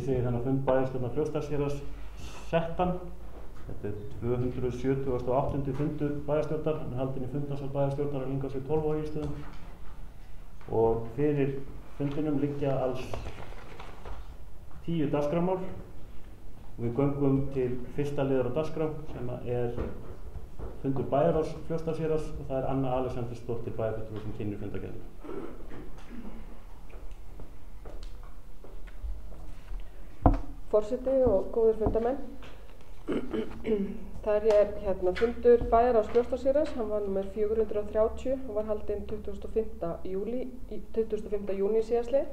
Ég segi þannig að fund bæjarstjórnar Fljótsdalshéraðs settan. Þetta 278. fundur bæjarstjórnar, hann haldinn í fundarsal bæjarstjórnar á Lyngásvík 12 á Egilsstöðum. Og fyrir fundinum liggja alls 10 dagskrármál. Og við göngum til fyrsta liðar á dagskrá sem fundur bæjarráðs Fljótsdalshéraðs og það Anna Alexandersdóttir bæjarfulltrúi sem kynnir fundargerðina. Forseti og góðir fundamenn. Það fundur bæjarráðs Fljótsdalshéraðs, hann var númer 430 og var haldinn 25. júní síðastliðinn.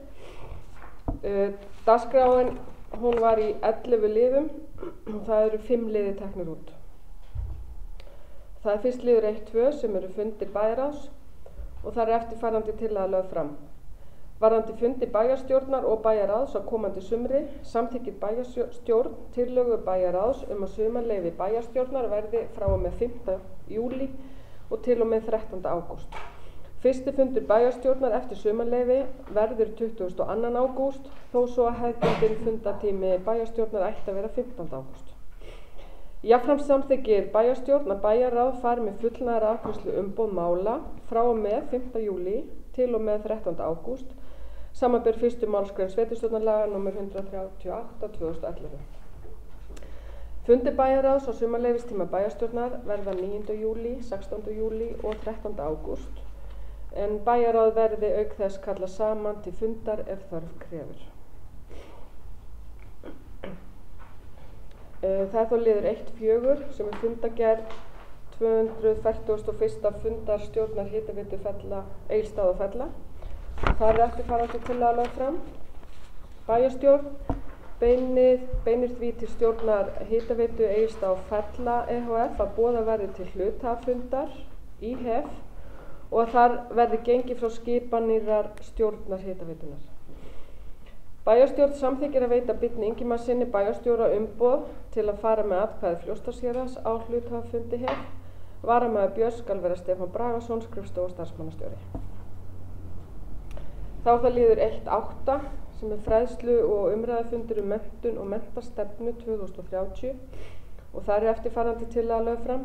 Dagskráin hún var í 11 liðum og það eru 5 liðir teknir út. Það fyrst liður 1-2 sem eru fundir bæjarráðs og það eftirfarandi tillaga lögð fram. Varðandi fundi bæjarstjórnar og bæjarráðs á komandi sumri samþykkir bæjarstjórn tillögu bæjarráðs að sumarleyfi bæjarstjórnar verði frá og með 5. júlí og til og með 13. ágúst. Fyrsti fundur bæjarstjórnar eftir sumarleyfi verður 22. ágúst þó svo að hefðbundinn fundatími bæjarstjórnar ætti að vera 15. ágúst. Jafnframt samþykkir bæjarstjórn að bæjarráð fari með fullnægðra afgreiðslu umboð mála frá og með 5. júlí til og með 13. ágúst, samanber 1. málsgrein sveitarstjórnarlaga nr. 138/2011. Fundir bæjarráðs á sumarleyfistíma bæjarstjórnar verða 9. júlí, 16. júlí og 13. ágúst, en bæjarráð verði auk þess kallað saman til fundar ef þörf krefur. Það þó liður 1-4 sem fundagerð 241. fundar stjórnar Hitaveitu Egilsstaða og Fella. Það eftirfarandi tillaga lögð fram. Bæjarstjórn beinir því til stjórnar Hitaveitu Egilsstaða og Fella ehf. Að boðað verði til hluthafafundar í HEF og að þar verði gengið frá skipan nýrrar stjórnar Hitaveitunnar. Bæjarstjórn samþykkir að veita Birni Ingimarssyni bæjarstjóra umboð til að fara með atkvæði Fljótsdalshéraðs á hluthafafundi HEF. Varamaður Björns skal vera Stefán Bragason, skrifstofa og starfsmannastjóri. Þá það liður 1-8 sem fræðslu og umræðufundur menntun og menntastefnu 2030 og það eftirfarandi tillaga lögð fram.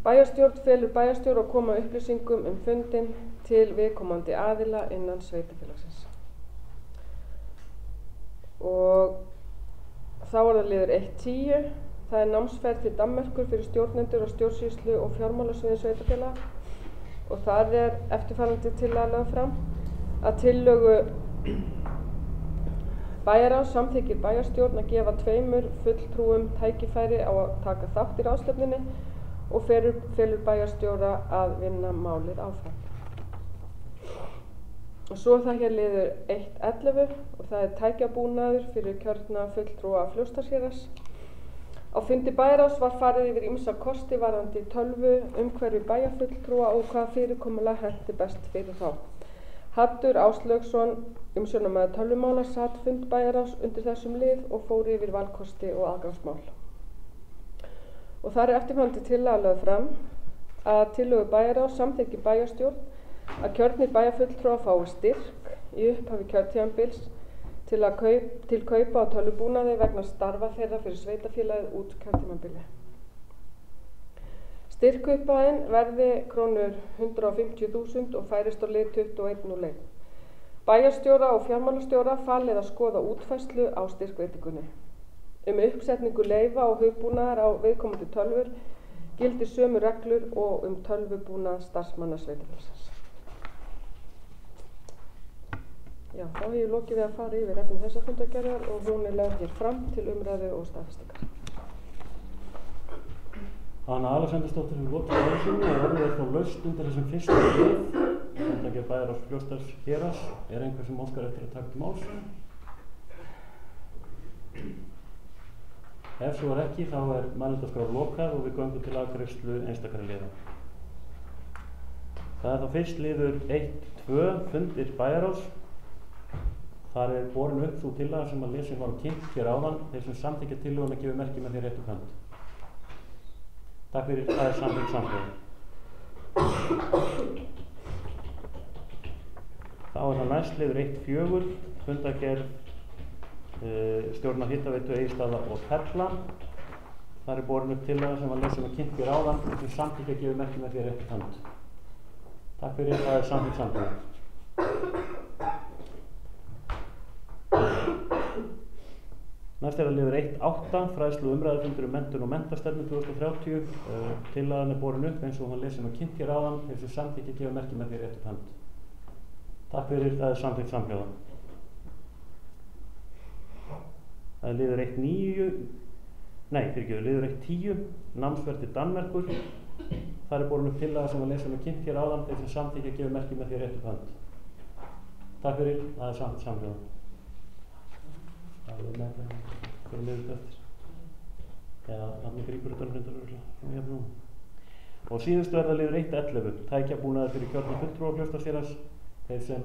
Bæjarstjórn felur bæjarstjóra að koma upplýsingum fundinn til viðkomandi aðila innan sveitarfélagsins. Og þá það liður 1-10. Það námsferð til Danmerkur fyrir stjórnendur og stjórnsýslu og fjármálasviði sveitarfélaga og það eftirfarandi tillaga lögð fram að tillögu bæjarráðs samþykkir bæjarstjórn að gefa 2 fulltrúum tækifæri á að taka þátt í ráðstefnunni og felur bæjarstjóra að vinna málið áfram. Og svo það liður 1-11 og það tækjabúnaður fyrir kjörna fulltrúa Fljótsdalshéraðs. Á fundi bæjarráðs var farið yfir ýmsa kosti varðandi tölvu, umhverfi bæjarfulltrúa og hvað fyrirkomulag henti best fyrir þá. Haddur Áslaugsson, umsjónarmaður tölvumála, sat fund bæjarráðs undir þessum lið og fór yfir valkosti og aðgangsmál. Og það eftirfarandi tillaga lögð fram að tillögu bæjarráðs samþykkir bæjarstjórn að kjörnir bæjarfulltrúa fái styrk í upphafi kjörtímabils til kaupa á tölvubúnaði vegna starfa þeirra fyrir sveitarfélagið út kjörtímabili. Styrkupphæðin verði krónur 150.000 og færist á lið 21.01. Bæjarstjóra og fjármálastjóra falið að skoða útfærslu á styrkveitingunni. Uppsetningu leyfa og hugbúnaðar á viðkomandi tölvur gildir sömu reglur og tölvubúnað starfsmanna sveitarfélagsins. Já, þá hef ég lokið við að fara yfir efni þessa fundargerðar og hún lögð hér fram til umræðu og staðfestingar. Anna Alexandersdóttir hefur lokið þessunni og orðið þá laust undir þessum fyrsta lið. Fundargerð bæjarráðs Fljótsdalshéraðs. Einhver sem óskar eftir að taka til máls? Ef svo ekki, þá mælendaskrá lokað og við göngum til afgreiðslu einstakra liða. Það þá fyrst liður 1-2 fundir bæjarráðs. Þar borin upp sú tillaga sem að lesin var kynnt hér áðan, þeir sem samþykkja tillöguna gefur merki með því réttu hönd. Takk fyrir, það samþykkt samhljóð. Þá það næst liður 1-4, fundargerð stjórnar Hitaveitu Egilsstaða og Perla. Þar borin upp tillaga sem var lesin og kynnt hér áðan sem samþykki að gefa merki með því réttri hönd. Takk fyrir, það samþykkt samþykkt. Næst liður 1.8, fræðslu umræðufundur menntun og menntastefnu 2030. Tillagan borin upp eins og hann lesin og kynnt hér áðan sem samþykki að gefa merki með því réttri hönd. Takk fyrir, það samþykkt samhljóða. Það liður 1.10, námsferð til Danmerkur. Þar borin upp tillaga sem var lesin og kynnt hér áðan þeir sem samþykki að gefa merki með því réttu hönd. Takk fyrir, það samþykkt samhljóða. Það með fyrir liður eftir. Eða nafni grípur utan hrundar frá nú. Og síðustu það liður 1.11, tækjabúnaður fyrir kjörna fulltrúa Fljótsdalshéraðs. Þeir sem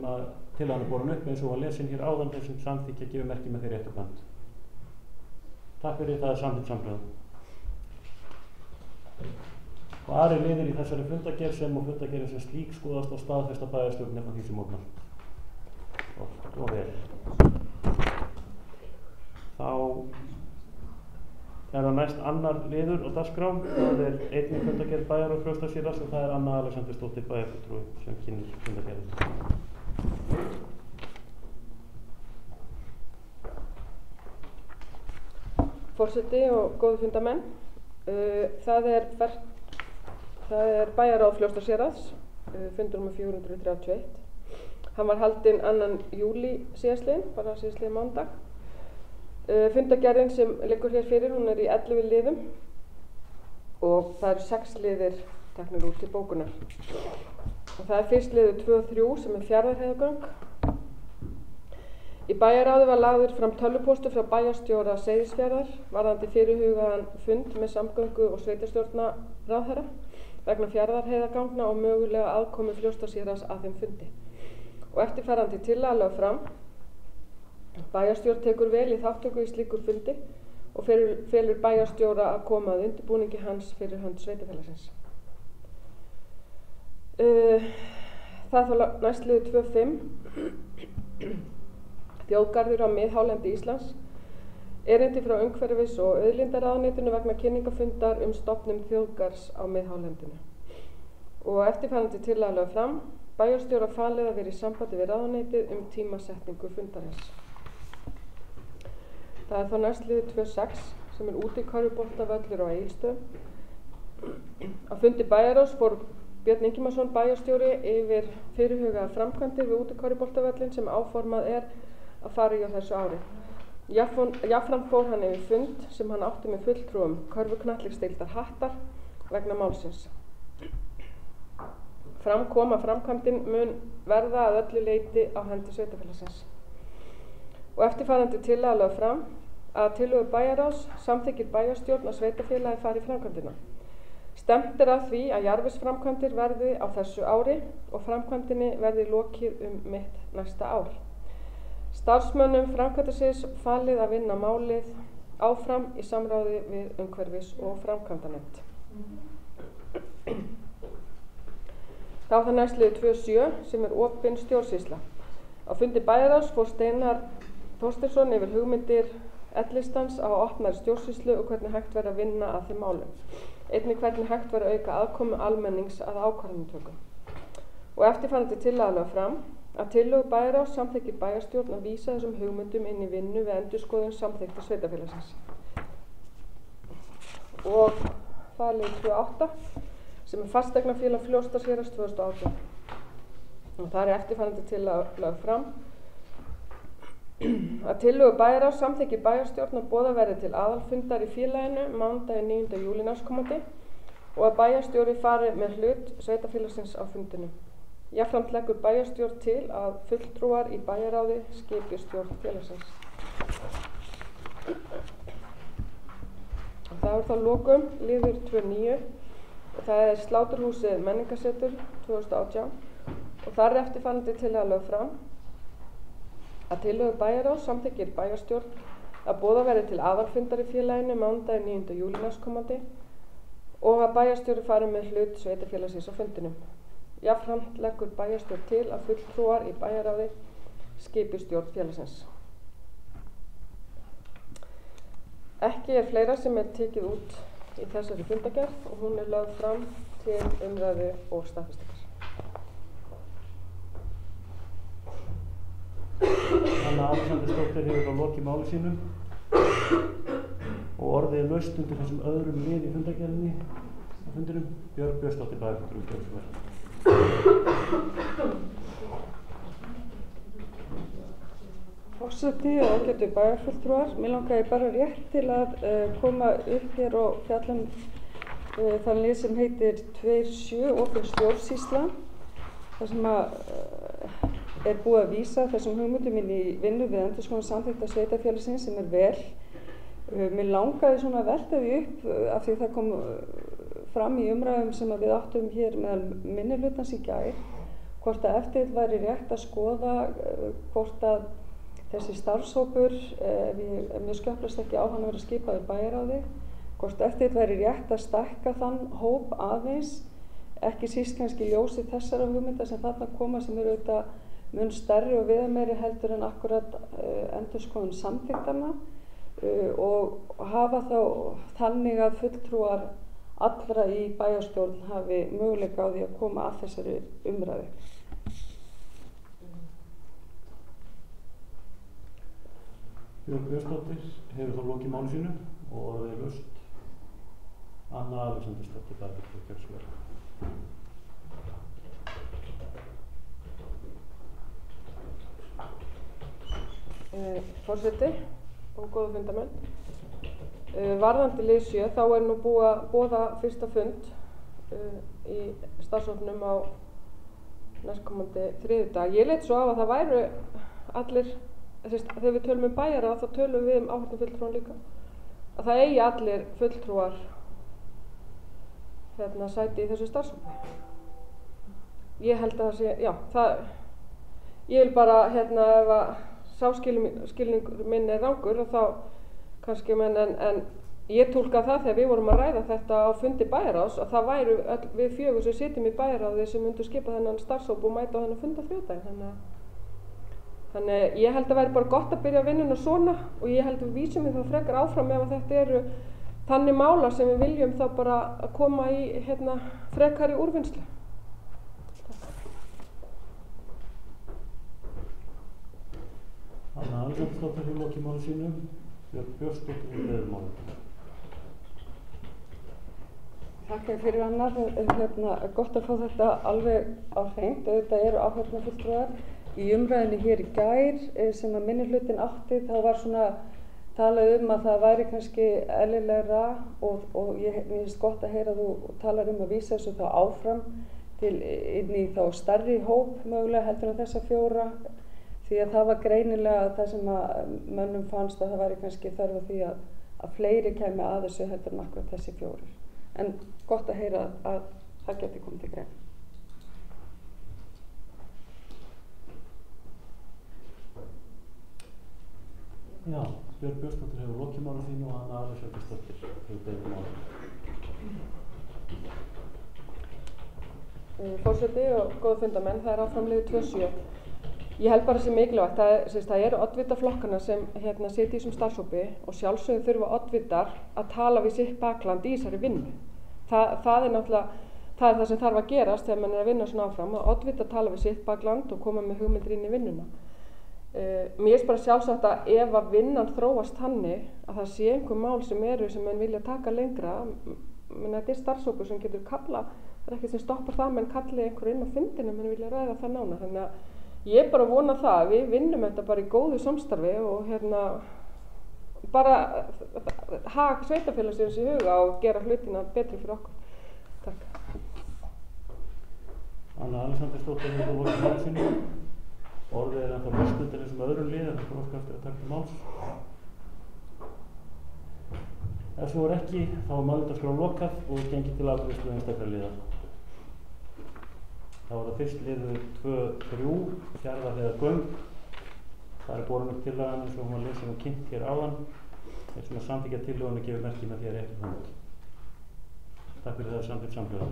tillagan borin upp eins og var lesin hér áðan þeir sem samþykki að gefa merki með því réttu hönd. Takk fyrir, það samþykkt samhljóða. Og aðrir liðir í þessari fundagerð sem og fundagerðin sem slík skoðast á staðfesta bæjarstjórn nefna því sem mótnar. Og vel. Þá það næst annar liður á dagskrá. Það einnig fundagerð bæjar og Fljótsdalshéraðs og það Anna Alexandersdóttir bæjarfulltrúi sem kynnir fundagerðin. Forseti og góðu fundamenn. Það er bæjarráð Fljótsdalshéraðs, fundur nr. 431. Hann var haldinn 2. júlí síðastliðinn, bara síðastliðinn mánudag. Fundagerðin sem liggur hér fyrir, hún í 11 liðum og það eru 6 liðir teknir út til bókunar. Og það fyrst liður 2 og 3 sem Fjarðarheiðargöng. Í bæjarráði var lagður fram tölvupóstur frá bæjarstjóra Seyðisfjarðar varðandi fyrirhugaðan fund með samgöngu- og sveitarstjórnarráðherra vegna Fjarðarheiðarganga og mögulega aðkomu Fljótsdalshéraðs að þeim fundi. Og eftirfarandi tillaga lögð fram. Bæjarstjórn tekur vel í þátttöku í slíku fundi og felur bæjarstjóra að koma að undirbúningi hans fyrir hönd sveitarfélagsins. Það þá næst liður 2.5. Þjóðgarður á miðhálendi Íslands. Erindi frá umhverfis- og auðlindaráðuneytinu vegna kynningafundar stofnun þjóðgarðs á miðhálendinu. Og eftirfarandi tillaga lögð fram. Bæjarstjóra falið að vera í sambandi við ráðuneytið tímasetningu fundarins. Það þá næst liður 2.6 sem útikörfuboltavöllur á Egilsstöðum. Á fundi bæjarráðs fór Björn Ingimarsson bæjarstjóri yfir fyrirhugaðar framkvæmdir við útikörfuboltavöllin sem áformað að fara í á þessu ári. Jafnframt fór hann yfir fund sem hann átti með fulltrúum körfuknattleiksdeildar Hattar vegna málsins. Fram kom að framkvæmdin mun verða að öllu leyti á hendi sveitarfélagsins. Og eftirfarandi tillaga lögð fram að tillögu bæjarráðs samþykkir bæjarstjórn að sveitarfélagi fari í framkvæmdina. Stefnt að því að jarðvegsframkvæmdir verði á þessu ári og framkvæmdinni verði lokið mitt næsta ár. Starfsmönnum framkvæmdasviðs falið að vinna málið áfram í samráði við umhverfis- og framkvæmdanefnd. Þá það næst liður 2.7 sem opin stjórnsýsla. Á fundi bæjarráðs fór Steinar Þorsteinsson yfir hugmyndir L-listans á opnari stjórnsýslu og hvernig hægt verður að vinna að þeim málum. Einnig hvernig hægt verður að auka aðkomu almennings að ákvarðanatöku. Og eftirfarandi tillaga lögð fram að tillögu bæjarráðs samþykkir bæjarstjórn að vísa þessum hugmyndum inn í vinnu við endurskoðun samþykkta sveitarfélagsins. Og það liður 2.8 sem fasteignafélag Fljótsdalshéraðs 2018. Og það eftirfarandi tillaga lögð fram að tillögu bæjarráðs samþykkir bæjarstjórn að boða verði til aðalfundar í félaginu mánudaginn 9. júlí næstkomandi og að bæjarstjóri fari með hlut sveitarfélagsins á fundinum. Jafnframt leggur bæjarstjórn til að fulltrúar í bæjarráði skipi stjórn félagsins. Og það þá lokum liður 2.9 og það Sláturhúsið menningarsetur 2018 og þar eftirfarandi tillaga lögð fram að tillögu bæjarráðs samþykkir bæjarstjórn að boða verði til aðalfundar í félaginu mánudaginn 9. júlí næstkomandi og að bæjarstjóri fari með hlut sveitarfélagsins á fundinum. Jafnframt leggur bæjarstjórn til að fulltrúar í bæjarráði skipi stjórn félagsins. Ekki er fleira sem er tekið út í þessari fundargerð og hún er lögð fram til umræðu og staðfestingar. Anna Alexandersdóttir hefur þá lokið máli sínu og orðið er laust undir þessum öðrum lið í fundargerðinni á fundinum. Björg Björnsdóttir bæjarfulltrúi Kjölsverð. Forseti og ágætu bæjarfulltrúar, mér langaði bara rétt til að koma upp hér og fjalla þann lið sem heitir 2.7 opin stjórnsýsla, þar sem er búið að vísa þessum hugmyndum inn í vinnu við endurskoðun samþykkta sveitarfélagsins sem er vel. Mér langaði svona að velta því upp af því það kom fram í umræðum sem við áttum hér meðal minnihlutans í gær, hvort að eftir væri rétt að skoða hvort að þessi starfshópur, ef mér skjöplast ekki á hann að vera skipaður bæjarráði, hvort eftir væri rétt að stækka þann hóp aðeins, ekki síst kannski ljósi þessara hugmynda sem þarna koma sem eru auðvitað mun stærri og viðameiri heldur en akkurat endurskoðun samþykktanna og hafa þá þannig að fulltrúar allra í bæjarstjórn hafi möguleika á því að koma að þessari umræðu. Björg Björnsdóttir hefur þá lokið máli sínu og orðið er laust. Anna Alexandersdóttir bæjarfulltrúi Kjölsverð. Forseti og góða fundamenn. Varðandi lið 7 þá er nú búið að boða fyrsta fund í starfshópnum á næstkomandi þriðjudag. Ég leit svo á að það væru allir, þegar við tölum bæjarráð þá tölum við áheyrnarfulltrúan líka, að það eigi allir fulltrúar sæti í þessu starfshópi. Ég held að það sé, já, ég vil bara ef að sá skilningur minn er rangur og þá kannski en ég túlka það þegar við vorum að ræða þetta á fundi bæjarráðs að það væru við 4 sem sitjum í bæjarráði sem myndu skipa þennan starfshóp og mæta á þennan fund á þriðjudaginn. Þannig ég held að væri bara gott að byrja vinnuna svona og ég held að við vísum við það frekar áfram ef þetta eru þannig málar sem við viljum þá bara að koma í frekari úrvinnslu. Anna Alexandersdóttir hefur lokið máli sínu. Björg Björnsdóttir hefur beðið máli. Þakka fyrir Anna, gott að fá þetta alveg á hreint. Auðvitað eru áheyrnarfulltrúar í umræðinni hér í gær sem að minnihlutinn átti. Það var svona talað að það væri kannski eðlilegra og mér finnst gott að heyra þú talar að vísa þessu þá áfram inn í þá stærri hóp mögulega heldur en þessa 4. Því að það var greinilega það sem að mönnum fannst að það væri kannski þörf á því að fleiri kæmi að þessu heldur en akkurat þessi 4. En gott að heyra að það geti komið til greina. Já, Björg Björnsdóttir hefur lokið máli sínu og Anna Alexandersdóttir hefur beðið máli. Forseti og góða fundamenn, það er áfram liður 2.7. Ég held bara sem mikilvægt, það eru oddvitaflokkana sem sitja í þessum starfshópi og sjálfsögðu þurfa oddvitar að tala við sitt bakland í þessari vinnu. Það er náttúrulega, það er það sem þarf að gerast þegar mann er að vinna svona áfram, að oddvitar tala við sitt bakland og koma með hugmyndir inn í vinnuna. Mér er bara sjálfsagt að ef að vinnan þróast þannig að það sé einhver mál sem menn vilja taka lengra, þetta er starfshópur sem getur kalla, það er ekkert sem stoppar það, menn kalli einhver inn á fundinu, menn vilja ræða það nánar. Þannig að ég bara vona það að við vinnum þetta bara í góðu samstarfi og bara hag sveitarfélagsins í huga og gera hlutina betri fyrir okkur. Takk. Anna Alexandersdóttir hefur lokið máli sínu. Orðið er ennþá laust undir þessum öðrum lið, en það óskar eftir að taka til máls. Ef svo er ekki, þá er málefndagskrá lokað og gengið til afgreiðslu einstakra liða. Þá er það fyrst liður 2.3, Fjarðarheiðargöng. Það er borin upp tillagan eins og hún var lesin og kynnt hér áðan. Þeir sem að samþykkja tillöguna gefur merki með því að rétta hönd. Takk fyrir það samþykkt samhljóða.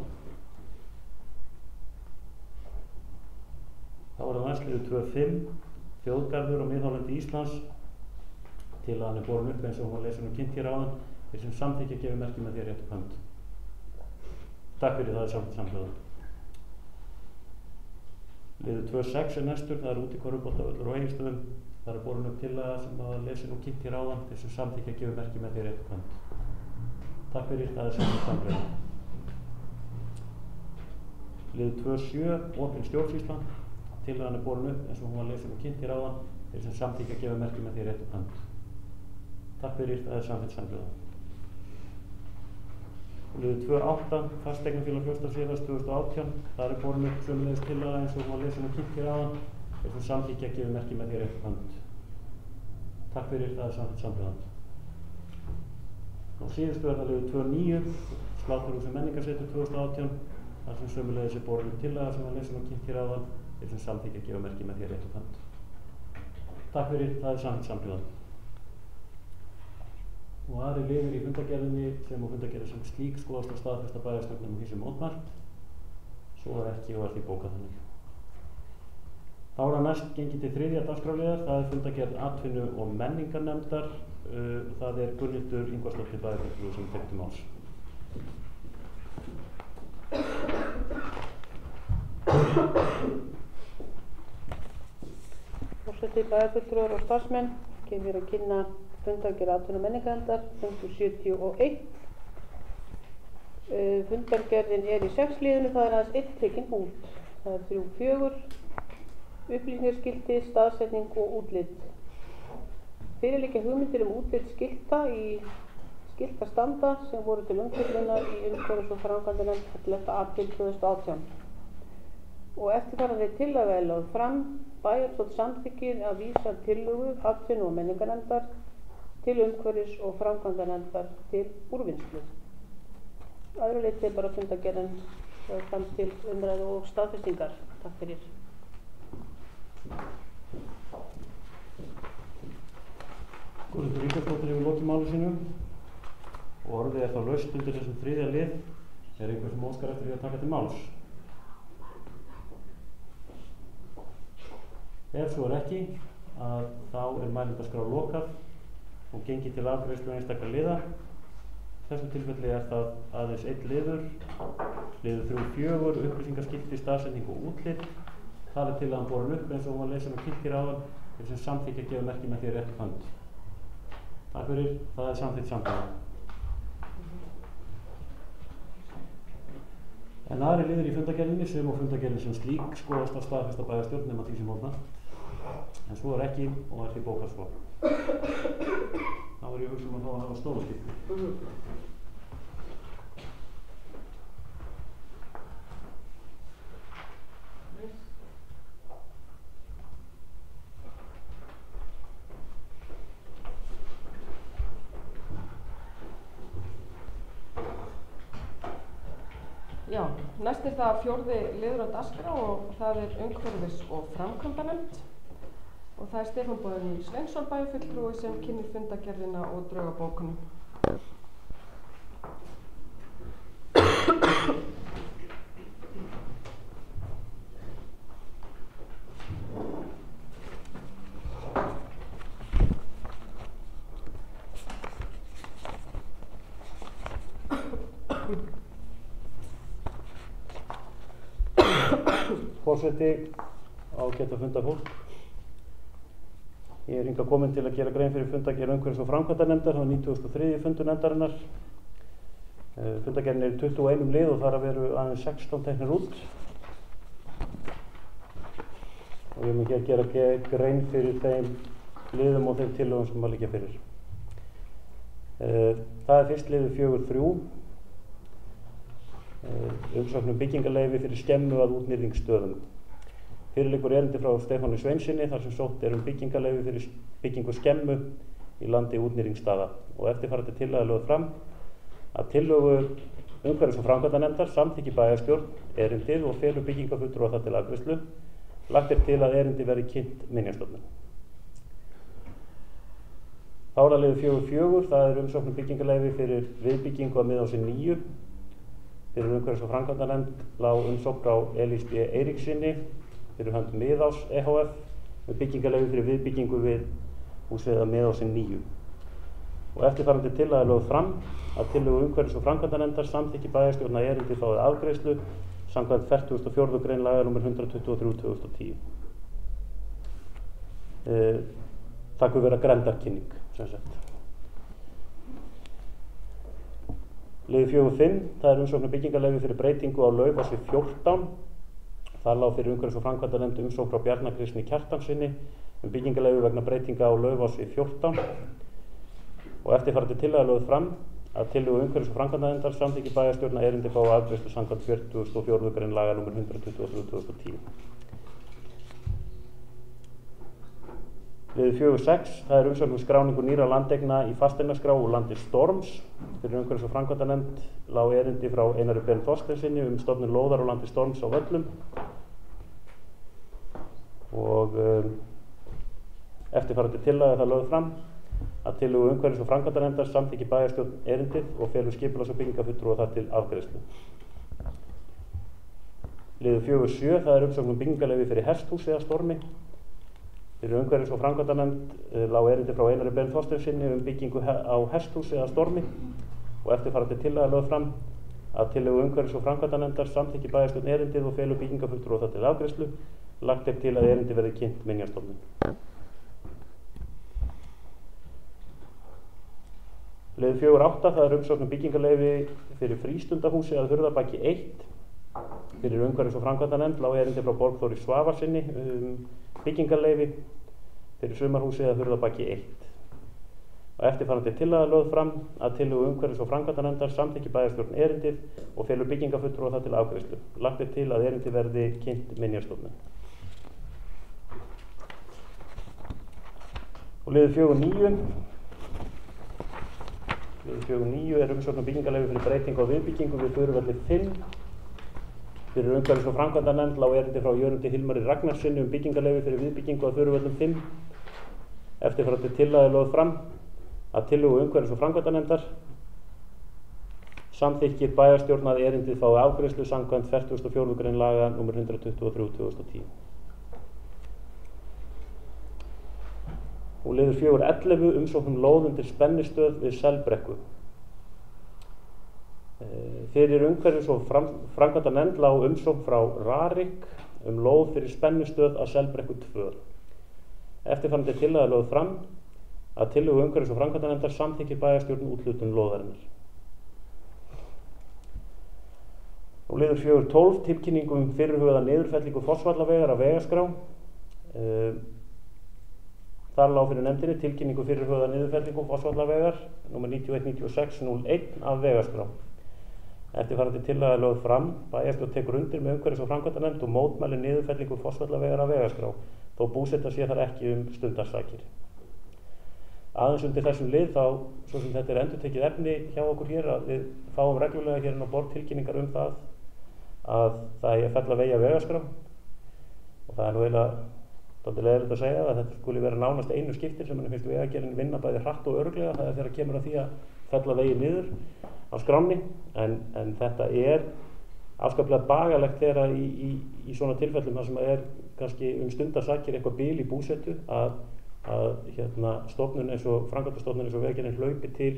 Þá er það næst liður 2.5, Þjóðgarður á miðhálendi Íslands. Tillagan er borin upp eins og hún var lesin og kynnt hér áðan. Þeir sem samþykkja gefi merki með því rétt upp hönd. Takk fyrir, það er samhljóða. Liður 2.6 er næstur, það er úti Körfuboltavöllur á Egilsstöðum. Það er borin upp tillaga sem var lesin og kynnt hér áðan. Þeir sem samþykkja gefi merki með því rétt upp hönd. Takk fyrir, það er samhljóða. Liður 2.7, opin stjórnsýsla. Tillagan er borin upp eins og hún var lesin og kynnt hér áðan. Þeir sem samþykkja gefi merki með því rétt upp hönd. Takk fyrir, það er samhljóða. Liður 2.8, Fasteignafélag Fljótsdalshéraðs 2018. Það er borin upp sömuleiðis tillaga eins og hún var lesin og kynnt hér áðan. Þeir sem samþykkja gefi merki með því rétt upp hönd. Takk fyrir, það er samhljóða. Og síðustu er það liður 2.9, Sláturhús menningarsetur 2018. Það sem sömuleiðis er borin upp tillaga sem var lesin og kynnt hér áðan. Þeir sem samþykkja gefi merki með því rétt upp hönd. Takk fyrir, það er samhljóða. Og aðri liður í fundargerðinni sem og fundargerðin sem slík skoðast á staðfesta bæjarstjórnum og því sem mótmælt. Svo er ekki og er því bókað þannig. Þá er næst gengið til þriðja dagskrárliðar, það er fundargerð atvinnu- og menningarnefndar. Það er Gunnhildur Ingvarsdóttir bæjarfulltrúi sem tekur til máls. Forseti, bæjarfulltrúar og starfsmenn, kemur að kynna fundargerð atvinnu- og menningarnefndar, fundur 71. Fundargerðin er í 6 liðinu, það er aðeins 1 tekin út. Það er 3.4, upplýsingarskilti, staðsetning og útlit. Fyrir liggja hugmyndir útlit skilta í skiltastanda sem voru til umfjöllunar í umhverfis- og framkvæmdanefnd 11. apríl 2018. Og eftirfarandi tillaga er lögð fram. Bæjarstjórn samþykkir að vísa tillögu atvinnu- og menningarnefndar til umhverfis- og framkvæmdanefndar til úrvinnslu. Öðru leyti er bara fundargerðin fram til umræðu og staðfestingar. Takk fyrir. Gunnhildur Ingvarsdóttir hefur lokið máli sínu og orðið er þá laust undir þessum þriðja lið. Er einhver sem óskar eftir því að taka til máls? Ef svo er ekki, þá er mælendaskrá lokað og gengið til afgreiðslu einstakra liða. Í þessu tilfelli er það aðeins 1 liður, liður 3.4, upplýsingarskilti, staðsetning og útlit. Það er tillagan borin upp eins og hún var lesin og kynnt hér áðan. Þeir sem samþykkja gefa merki með því rétt upp hönd. Takk fyrir, það er samþykkt samtala. En aðri liður í fundargerðinni sem og fundargerðin sem slík skoðast á staðfesta bæjarstjórn nema því sem mótmælt. En svo er ekki og er því bókað svo. Þá er ég hugsa að fá að hafa stólaskipti. Já, næst er það 4. liður á dagskrá og það er umhverfis- og framkvæmdanefnd. Og það er Stefán Bogi Sveinsson bæjarfulltrúi sem kynnir fundargerðina og drög að bókunum. Forseti, ágætt að funda fólk. Ég er hingað komin til að gera grein fyrir fundargerð umhverfis- og framkvæmdanefndar, það var 93. fundur nefndarinnar. Fundargerðin er í 21 lið og þar að veru aðeins 16 teknir út. Og ég mun hér gera grein fyrir þeim liðum og þeim tillögum sem að liggja fyrir. Það er fyrst liður 4.3. Umsókn byggingarleyfi fyrir skemmu að útnýrðingsstöðum. Fyrir liggur erindi frá Stefáni Sveinsinni þar sem sótt er byggingarleyfi fyrir byggingu skemmu í landi útnýrðingsstaða og eftirfarandi tillaga lögð fram að tillögu umhverfis- og framkvæmdanefndar samþykki bæjarstjórn erindið og felur byggingarfulltrúa það til afgreiðslu. Lagt er til að erindi verði kynnt Minjastofnun. Þá er það liður 4.4, það er umsókn byggingarleyfi fyrir viðbyggingu að Miðási 9. Fyrir umhverfis- og framkvæmdanefnd lá umsókn á Elís B. Eiríksinni fyrir hönd Miðás EHF með byggingarleyfi fyrir viðbyggingu við húsið eða Miðásinn 9. Og eftirfarandi tillaga er lögð fram að tillögu umhverfis- og framkvæmdanefndar samþykki bæjarstjórn að erindið fái afgreiðslu samkvæmt 44. grein laga nr. 123/2010. Það kunne vera grenndarkynning, sem sagt. Liður 4.5, það er umsókn um byggingarleyfi fyrir breytingu á Laufási 14. Það lá fyrir umhverfis- og framkvæmdanefnd umsókn frá Bjarna Kristni Kjartanssyni um byggingarleyfi vegna breytinga á Laufási 14. Og eftirfarandi tillaga lögð fram að tillögu umhverfis- og framkvæmdanefndar samþykki bæjarstjórn að erindið fái afgreiðslu samkvæmt 44. grein laga nr. 123/2010. Liður 4.6, það er umsókn um skráningu nýrra landeigna í fasteignaskrá úr landi Storms. Fyrir umhverfis- og framkvæmdanefnd lá erindi frá Einari Ben Þorsteinsyni um stofnun lóðar á landi Storms á Völlum. Og eftirfarandi tillaga er það lögð fram að tillögu umhverfis- og framkvæmdanefndar samþykki bæjarstjórn erindið og felur skipulags- og byggingarfulltrúa það til afgreiðslu. Liður 4.7, það er umsókn um byggingarleyfi fyrir hesthúsi eða Stormi. Fyrir umhverfis- og framkvæmdanefnd lá erindi frá Einari Ben Þorsteinsyni um byggingu á hesthúsi eða Stormi. Og eftirfarandi tillaga lögð fram að tillögu umhverfis- og framkvæmdanefndar samþykki bæjarstjórn erindið og felur byggingarfulltrúa það til afgreiðslu. Lagt er til að erindið verði kynnt Minjastofnun. Liður 4.8, það er umsókn um byggingarleyfi fyrir frístundahúsi að Hurðarbaki 1. Fyrir umhverfis- og framkvæmdanefnd lá erindi frá Borgþóri Svavarsyni byggingarleyfi fyrir sumarhúsi að Hurðarbaki 1. Og eftirfarandi tillaga lögð fram að tillögu umhverfis- og framkvæmdanefndar samþykki bæjarstjórn erindið og felur byggingarfulltrúa það til afgreiðslu. Lagt er til að erindið verði kynnt Minjastofnun. Og liður 4.9. Liður 4.9 er umsókn um byggingarleyfi fyrir breytingu á viðbyggingu við Furuvelli 5. Fyrir umhverfis- og framkvæmdanefnd lá erindi frá Jörundi Hilmari Ragnarsssyni um byggingarleyfi fyrir viðbyggingu á Furuvöllum 5. Eftirfarandi tillaga er lögð fram að tillögu umhverfis- og framkvæmdanefndar samþykkir bæjarstjórn að erindið fái afgreiðslu samkvæmt 44. grein laga nr. 123/2010. Og liður 4.11 umsókn um lóð undir spennistöð við Selbrekku. Fyrir umhverfis- og framkvæmdanefnd lá umsókn frá Rarik um lóð fyrir spennistöð að Selbrekku 2. Eftirfarandi tillaga er lögð fram að tillögu umhverfis- og framkvæmdanefndar samþykkir bæjarstjórn úthlutun lóðarinnar. Og liður 4.12 tilkynning um fyrirhugaða niðurfellingu Fossvallavegar af vegaskrá. Þar lá fyrir nefndinni tilkynningu fyrirhugaða niðurfellingu Fossvallavegar nr. 9196/01 af vegaskrá. Eftirfarandi tillaga er lögð fram, bæjarstjórn tekur undir með umhverfis- og framkvæmdanefnd og mótmælir niðurfellingu Fossvallavegar af vegaskrá, þó búseta sé þar ekki um stundarsakir. Aðeins undir þessum lið þá, svo sem þetta er endurtekið efni hjá okkur hér, að við fáum reglulega hér inn á borð tilkynningar um það að það eigi að fella vegi af vegaskrá. Og það er nú eiginlega dálítið leiðilegt að segja að þetta skuli vera nánast einu skiptir sem manni finnst Vegagerðin vinna bæði hratt og örugglega. Það er þegar kemur að því að fella vegi niður á skránni, en þetta er afskaplega bagalegt þegar í svona tilfellum þar sem er kannski um stundarsakir eitthvað bil í búsetu að stofnun eins og framkvæmdastofnun eins og Vegagerðin hlaupi til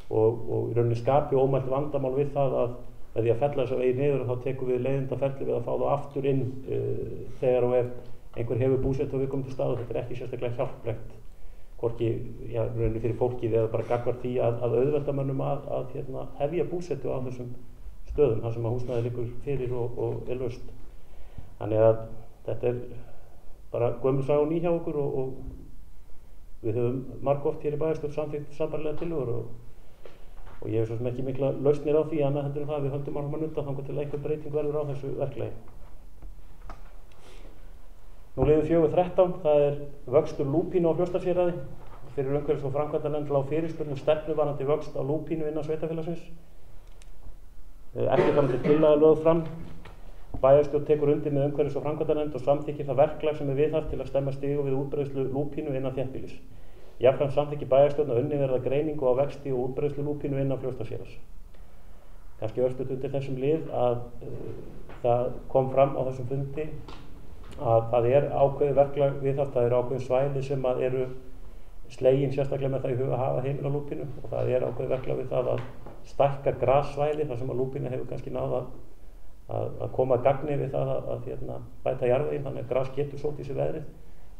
og í rauninni skapi ómælt vandamál við það að með því að fella þessa vegi niður og þá tekum við leiðindaferli við að fá það aftur inn þegar og ef einhver hefur búsetu og við komum til stað. Þetta er ekki sérstaklega hjálplegt hvorki rauninni fyrir fólkið eða bara gagnvart því að auðvelda mönnum að hefja búsetu á þessum stöðum þar sem að húsnæði liggur fyrir og er laust. Þannig að þetta er bara gömul saga og ný hjá okkur og við höfum margoft hér í bæjarstjórn samþykkt sambærilega tillögur og ég hef svo sem ekki mikla lausnir á því annað heldur en það að við höldum áfram að nudda þangað til einhver breyting verður á þessu verklagi. Nú liður 4.13, það er vöxtur lúpínu á Fljótsdalshéraði. Fyrir umhverfis- og framkvæmdanefnd lá fyrirspurn um stefnu varðandi vöxt á lúpínu innan sveitarfélagsins. Eftirfarandi tillaga er lögð fram. Bæjarstjórn tekur undir með umhverfis- og framkvæmdanefnd og samþykkir það verklag sem er viðhaft til að stemma stigu við útbreiðslu lúpínu innan þéttbýlis. Jafnframt samþykkir bæjarstjórn að unnið verða greiningu á vexti og útbreiðslu lúpínu innan Fljótsdalshéraðs. Kannski örstutt undir þessum lið að það kom fram á þessum fundi að það er ákveðið verklag viðhaft, það eru ákveðin svæði sem að eru slegin sérstaklega með það í huga að hafa heimil á lúpínu og það ákveðið verklag við það að stækka grassvæði þar sem að lúpína hefur kannski náð að koma að gagni við það að bæta jarðveginn, þannig að gras getur sótt í sig veðrið.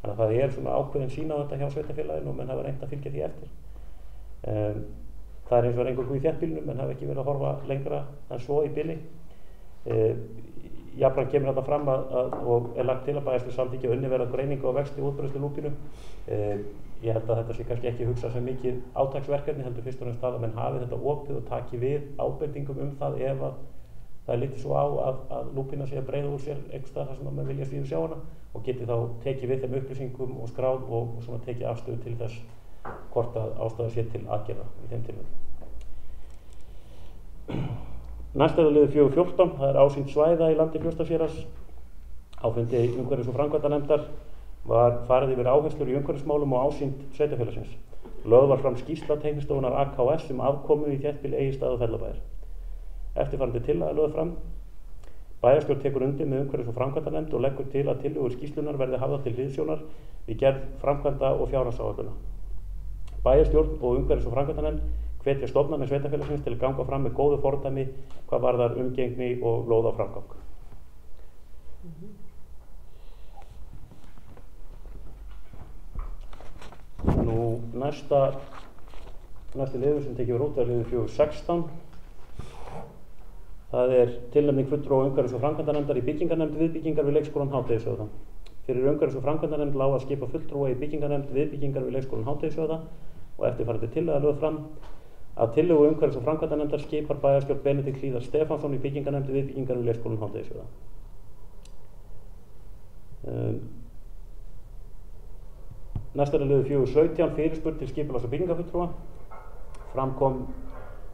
Þannig að það svona ákveðin sýn á þetta hjá sveitarfélaginu og menn hafa reynt að fylgja því eftir. Það eins og einhver í þéttbýlinu, menn hafa ekki verið að horfa lengra en svo í bili. Jafnframt kemur þetta fram og lagt til að bæjarstjórn samþykki að unnið verða greiningu á vexti og útbreiðslu lúpínu. Ég held að þetta sé kannski ekki hugsað sem mikið átaksverkefni, heldur fyrst og fremst það að menn hafi þetta opið og taki við ábendingum það ef að það litið svo á að lúpína sé að breiða úr sér einhvers staðar þar sem að menn vilja svíður sjá hana og geti þá tekið við þeim upplýsingum og skráð og svona tekið afstöðu til þess hvort að ástæða sé til aðgerða í þeim tilfellum. Næst liður 4.14, það ásýnd svæða í landi Fljótsdalshéraðs. Á fundi umhverfis- og framkvæmdanefndar var farið yfir áherslur í umhverfismálum og ásýnd sveitarfélagsins. Lögð var fram skýrsla Teymisstofunnar AKS afkomu í þéttbýli Egilsstaða og Fellabæjar. Eftirfarandi tillaga lögð fram. Bæjarstjórn tekur undir með umhverfis- og framkvæmdanefnd og leggur til að tillögur skýrslunnar verði hafðar til hliðsjónar við gerð framkvæmda og fjárhagsáætlana. Bæjarstjórn og umhverfis- og framkvæmdanefnd hvetja stofnanir sveitarfélagsins til að ganga fram með góðu fordæmi hvað varðar umgengni og lóðaframgang. Næsti liður sem tekið út liður 4.16. Það tilnefning fulltrúa umhverfis- og framkvæmdanefndar í byggingarnefnd viðbyggingar við leikskólann Hádegisvöða. Fyrir umhverfis- og framkvæmdanefnd lá að skipa fulltrúa í byggingarnefnd viðbyggingar við leikskólann Hádegisvöða og eftirfarandi tillaga lögð fram að tillögu umhverfis- og framkvæmdanefndar skipar bæjarstjórn Benedikt Hlíðar Stefánsson í byggingarnefnd viðbyggingar við leikskólann Hádegisvöða. Næst liður 4.17 fyrirspurn til skipulags- og byggingarfulltrúa. Fram kom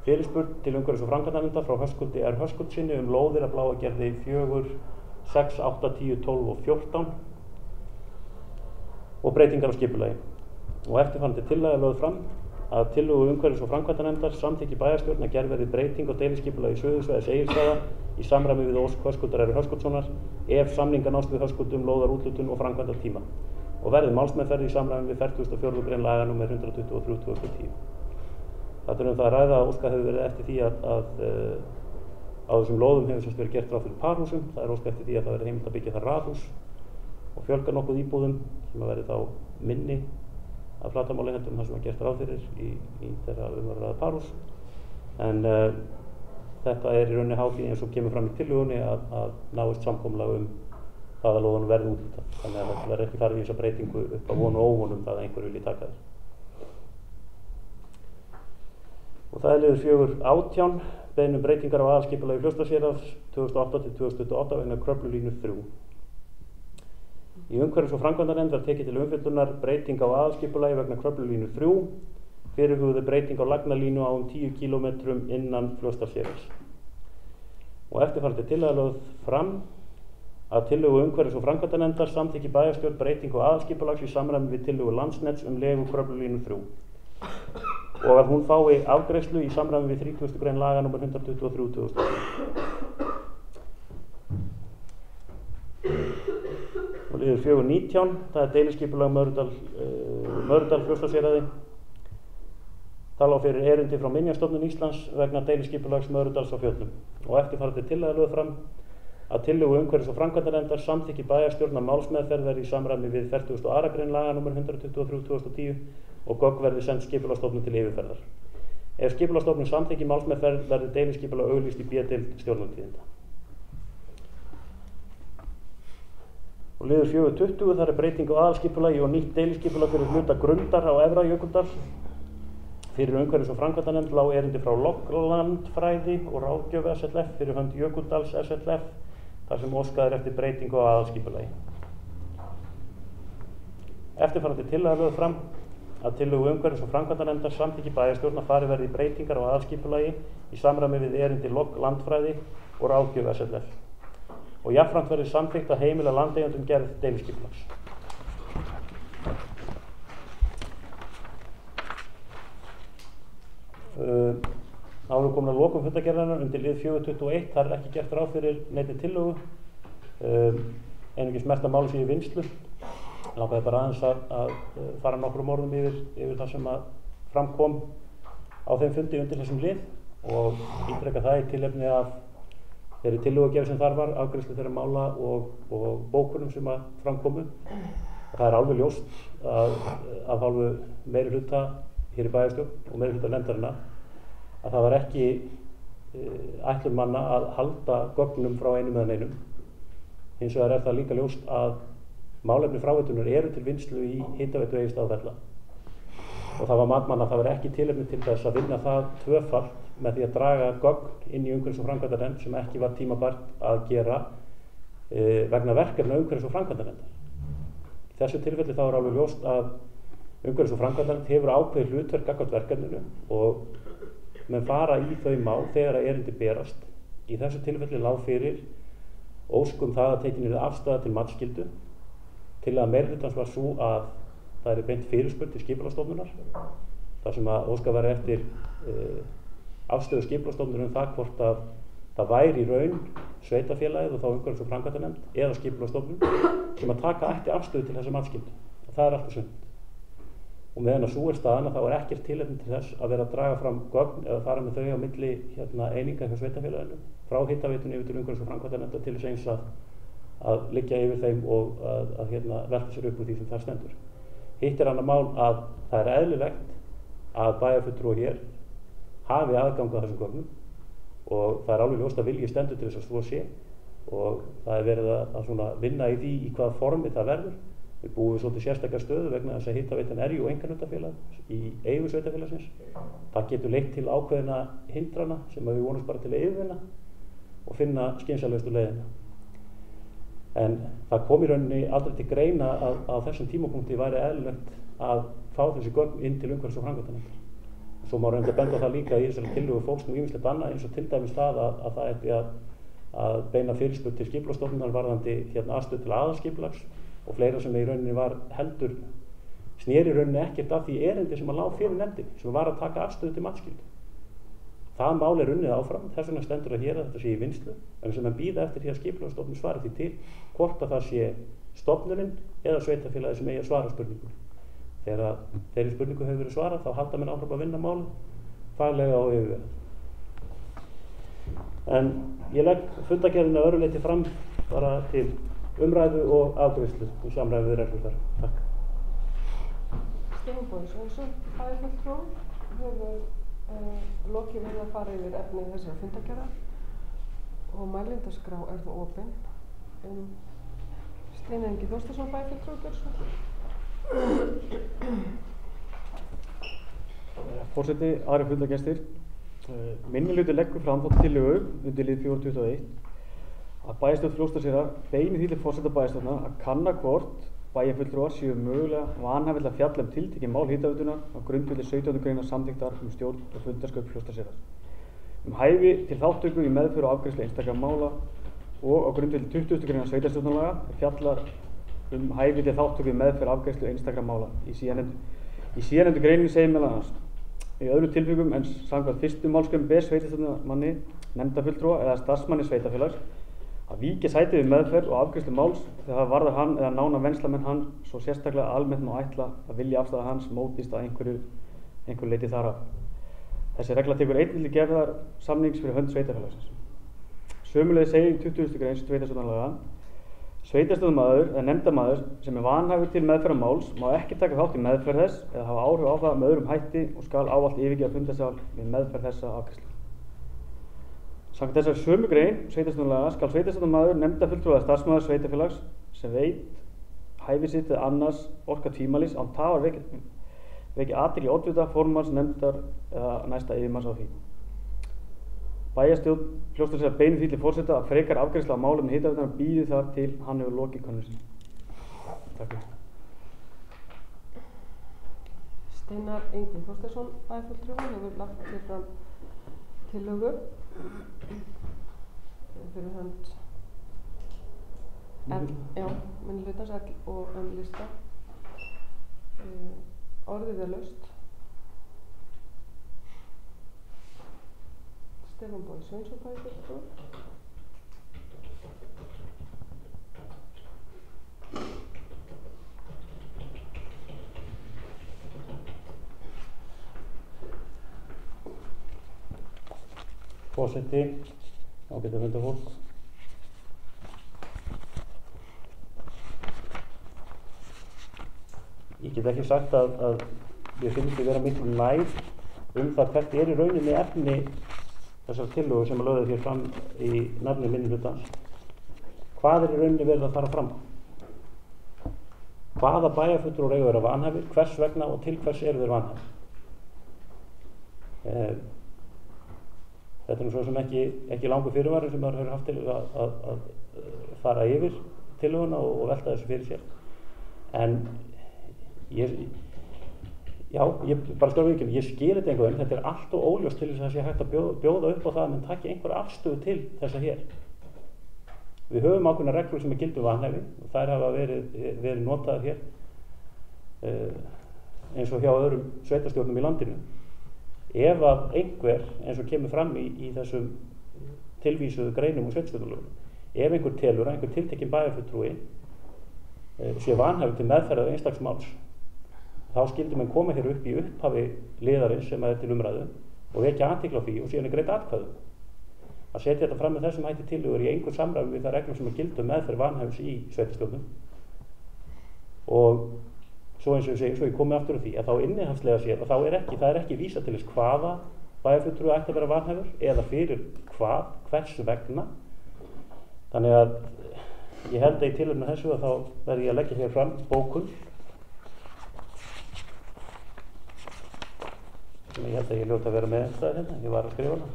fyrirspurn til umhverfis- og framkvæmdanefndar frá Höskuldi R. Höskuldsinni lóðir að Bláagerði 4, 6, 8, 10, 12 og 14 og breytingar á skipulagi. Og eftirfarandi tillaga lögð fram að tillögu umhverfis- og framkvæmdanefndar samþykki bæjarstjórn að gerð verði breyting á deiliskipulagi Suðursvæðis Egilsstaða í samræmi við ósk Höskuldar R. Höskuldssonar ef samningar nást við Höskuldum lóðarúthlutun og framkvæmdartíma og verði málsmeðferð í samræmi við 44. grein laga nr. 123/2010. Það það að ræða að óskað hefur verið eftir því að á þessum lóðum hefur semst verið gert ráð fyrir parhúsum. Það óskað eftir því að það verði heimilt að byggja þar raðhús og fjölga nokkuð íbúðum sem að verði þá minni af flatarmáli heldur en það sem er gert ráð fyrir í þeirra umræða parhús. En þetta í rauninni háð því eins og kemur fram í tillögunni að náist samkomulag það að lóðunum verði úthlutað. Þannig að það verði ekki farið í þessa breytingu upp á vonu og óvonum það að einhver vilji taka þér. Og það liður 4.18 beiðni breytingar á aðalskipulagi Fljótsdalshéraðs 2008-2028 vegna Kröflulínu 3. Í umhverfis- og framkvæmdanefnd var tekið til umfjöllunar breyting á aðalskipulagi vegna Kröflulínu 3, fyrirhuguð breyting á lagnalínu á 10 km innan Fljótsdalshéraðs. Og eftirfarandi tillaga lögð fram að tillögu umhverfis- og framkvæmdanefndar samþykki bæjarstjórn breyting á aðalskipulags í samræmi við tillögu Landsnets legu Kröflulínu 3 og að hún fái afgreiðslu í samræmi við 30. grein laga nr. 123/2010. Og liður 4.19, það deiliskipulag Möðrudal Fljótsdalshéraði. Það lá fyrir erindi frá Minjastofnun Íslands vegna deiliskipulags Möðrudals á Fjöllum og eftirfarandi tillaga lögð fram að tillögu umhverfis- og framkvæmdanefndar samþykki bæjarstjórn að málsmeðferð verði í samræmi við 42. grein laga nr. 123/2010 og gögn verði send Skipulagsstofnun til yfirferðar. Ef Skipulagsstofnun samþykki málsmeðferð verði deiliskipulag auglýst í B-deild Stjórnartíðinda. Og liður 4.20, það breyting á aðalskipulagi og nýtt deiliskipulag fyrir hluta Grundar á Efra Jökuldal. Fyrir umhverfis- og framkvæmdanefnd lá erindi frá Landfræði og ráðgjöf SLF fyrir hönd Jökuldals SLF þar sem óskað eftir breytingu á aðalskipulagi. Eftirfarandi tillaga lögð fram að tillögu umhverfis- og framkvæmdanefndar samþykki bæjarstjórn að farið verði í breytingar á aðalskipulagi í samræmi við erindi Landfræði og ráðgjöf SLF. Og jafnframt verði samþykkt að heimila landeigendum gerð deiliskipulags. Áður komin að lokum fundargerðarinnar undir lið 4.21, þar ekki gert ráð fyrir neinni tillögu, einungis mesta máli sé í vinnslu langaði bara aðeins að fara nokkrum orðum yfir það sem að framkom á þeim fundi undir þessum lið og ítreka það í tilefni af þeirri tillögugerð sem þar var, afgreiðslu þeirra mála og bókunum sem að framkomu. Það er alveg ljóst af hálfu meiri hluta hér í bæjarstjórn og meiri hluta nefndarinnar að það var ekki ætlun manna að halda gögnum frá einum eða neinum. Hins vegar er það líka ljóst að málefni fráveitunar eru til vinnslu í Hitaveitu Egilsstaðafella og það var mat manna að það var ekki tilefni til þess að vinna það tvöfalt með því að draga gögn inn í umhverfis- og framkvæmdanefnd sem ekki var tímabært að gera vegna verkefna umhverfis- og framkvæmdanefndar. Í þessu tilfelli þá er alveg ljóst að umhverfis- og framkvæmdanefnd hefur ákveðið hlutverk gagnvart verkefninu og menn fara í þau mál þegar að erindi berast. Í þessu tilfelli lá fyrir óskum það að tekin yrði afstaða til matsskyldu. Tillaga meirihlutans var sú að það er beint fyrirspurn til Skipulagsstofnunar þar sem að óskað var eftir afstöðu Skipulagsstofnunar það hvort að það væri í raun sveitarfélagið og þá umhverfis- og framkvæmdanefnd eða Skipulagsstofnun sem að taka ætti afstöðu til þessa matsskyldu. Það er allt og sumt. Og meðan að sú er staðan að þá er ekkert tilefni til þess að vera að draga fram gögn eða fara með þau á milli eininga hjá sveitarfélaginu frá Hitaveitunni yfir til umhverfis- og framkvæmdanefndar til þess eins að liggja yfir þeim og að velta sér upp úr því sem það stendur. Hitt er annað mál að það er eðlilegt að bæjarfulltrúi hér hafi aðgang að þessum gögnum og það er alveg ljóst að vilji stendur til þess að svo sé og það er verið að vinna í því í hvaða formi það verður. Við búum við svolítið sérstakar stöðu vegna þess að Hitaveitan er jú einkahlutafélag í eigu sveitarfélagsins. Það getur leitt til ákveðina hindrana sem við vonumst bara til að yfirvinna og finna skynsamlegustu leiðina. En það kom í rauninni aldrei til greina að á þessum tímapunkti væri eðlilegt að fá þessi gögn inn til umhverfis- og framkvæmdanefndar. Svo má reynda benda á það líka í þessari tillögu fólks nú ýmislegt annað eins og til dæmis það að það ætti að beina fyrirspurn til Skipulagsstofnunar varðandi aðstöðu til aðalskipulags og fleira sem í rauninni var heldur sneri í rauninni ekkert af því erindi sem að lá fyrir nefndinni sem var að taka afstöðu til matsskyldu. Það mál er unnið áfram, þess vegna stendur að hér að þetta sé í vinnslu en sem að bíða eftir því að Skipulagsstofnun svari því til hvort að það sé stofnunin eða sveitarfélagið sem eigi að svara spurningunni. Þegar þeirri spurningu hefur verið svarað þá halda menn áfram að vinna málið faglega og yfirvegað. En ég legg fundagerðina öðru leyti fram bara til umræðu og afgreiðslu í samræmi við reglur þar. Takk. Stefán Bogi Sveinsson, bæjarfulltrúi, hefur lokið við að fara yfir efni þessara fundagerðar og mælendaskrá er það opin. Steinar Ingi Þorsteinsson, bæjarfulltrúi, gjörðu svo. Forseti, aðrir fundargestir. Minnihluti leggur fram þá tillögu undir lið 421 að bæjarstjórn Fljótsdalshérðar beini því til forseta bæjarstjórnar að kanna hvort bæjarfulltrúar séu mögulega vanhæfilega að fjalla tiltekin mál Hitaveitunar á grundvelli 17. greinar samþykktar stjórn og fundarsköp Fljótsdalshérðar. Hæfi til þátttöku í meðferð og afgreiðslu einstakra mála og á grundvelli 20. greinar sveitarstjórnarlaga fjallar hæfi til þátttöku í meðferð og afgreiðslu einstakra mála. Í síðarnefndu greininni segir meðal annars: í öðrum tilvikum en samkvæmt 1. málsgrein ber sveitarstjórnarmanni, nefndarfulltrúa eða starfsmanni sveitarfélags að víkja sæti við meðferð og afgreiðslu máls þegar það varðar hann eða nána venslamenn hann svo sérstaklega almennt má ætla að vilja afstaða hans mótist að einhverju leyti þar af. Þessi regla tekur einnig til gerðar samnings fyrir hönd sveitarfélagsins. Sömuleiðis segir í 20. grein sveitarstjórnarlaga: sveitarstjórnarmaður eða nefndarmaður sem er vanhæfur til meðferðar máls má ekki taka þátt í meðferð þess eða hafa áhrif á það með öðrum hætti og skal ávallt yfirgefa fundarsal við meðferð þessa afgreiðslu. Samkvæmt þessari sömu grein sveitarstjórnarlaga skal sveitarstjórnarmaður, nefndarfulltrúi eða starfsmaður sveitarfélags sem veit hæfi sitt eða annars orka tvímælis án tafar vekja athygli oddvita, formanns, nefndar eða næsta yfirmanns á því. Bæjarstjórn Fljótsdalshérðar beinir því til forseta að frekar afgreiðsla á málefni Hitaveitunar bíði þar til hann hefur lokið könnun sinni. Takk fyrir. Steinar Ingi Þorsteinsson, bæjarfulltrúi, hefur lagt hér fram tillögu fyrir hönd minnihlutans L og lista. Orðið er laust. Stefán Bogi Sveinsson, bæjarfulltrúi. Forseti, ágæta fundarfólk. Ég get ekki sagt að ég finnst að vera miklu nær það hvert í rauninni efni þessar tillögur sem að lögðu hér fram í nafni minnihlutans. Hvað í rauninni verið að fara fram? Hvaða bæjarfulltrúar eiga að vera vanhæfir, hvers vegna og til hvers eru þeir vanhæfir? Þetta er svo sem ekki langur fyrirvari sem maður hefur haft til að fara yfir tillöguna og velta þessu fyrir sér. En ég bara stóð ekki, ég skil þetta einhvern veginn, þetta er allt og óljóst til þess að það sé hægt að bjóða upp á það að menn taki einhverja afstöðu til þessa hér. Við höfum ákveðnar reglur sem gilda vanhæfi og þær hafa verið notaðar hér eins og hjá öðrum sveitarstjórnum í landinu. Ef að einhver, eins og kemur fram í þessum tilvísuðu greinum og sveitarstjórnarlögum, ef einhver telur að einhver tiltekinn bæjarfulltrúi sé vanhæfur til meðferðar einstaks máls, þá skyldi menn koma hér upp í upphafi liðarins sem er til umræðu og vekja athygli á því og síðan greitt atkvæðum. Að setja þetta fram með þessum hætti tillögur í einhver samræmi við það reglur sem gilda meðferð vanhæfis í sveitarstjórnum. Og svo eins og ég segi, svo ég komi aftur á því að þá innihaldslega séð að það er ekki vísað til þess hvaða bæjarfulltrúi ætti að vera vanhæfur eða fyrir hvað, hvers vegna. Þannig að ég held að í tilefni þessu að þá verði ég að leggja hér fram bókun sem ég held að ég ljóta að vera með einstæðir hérna, ég var að skrifa hana.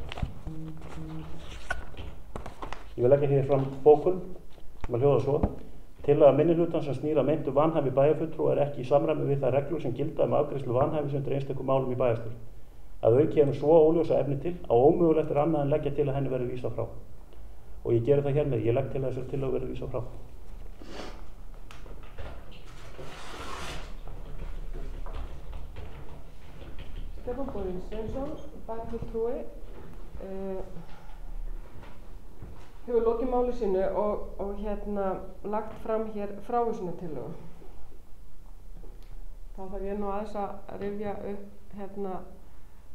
Ég vil leggja hér fram bókun sem að hljóða svo: tillaga minnihlutans sem snýr að meintu vanhæfi bæjarfulltrúa er ekki í samræmi við þær reglur sem gilda afgreiðslu vanhæfis undir einstökum málum í bæjarstjórn. Að auki kemur svo óljósa efni til að ómögulegt er annað en leggja til að henni verði vísað frá. Og ég geri það hér með, ég legg til að þessar tillögu verði vísað frá. Stefán Bogi Sveinsson, bæjarfulltrúi, hefur lokið máli sínu og lagt fram hér frávísunartillögu. Þá þarf ég nú aðeins að rifja upp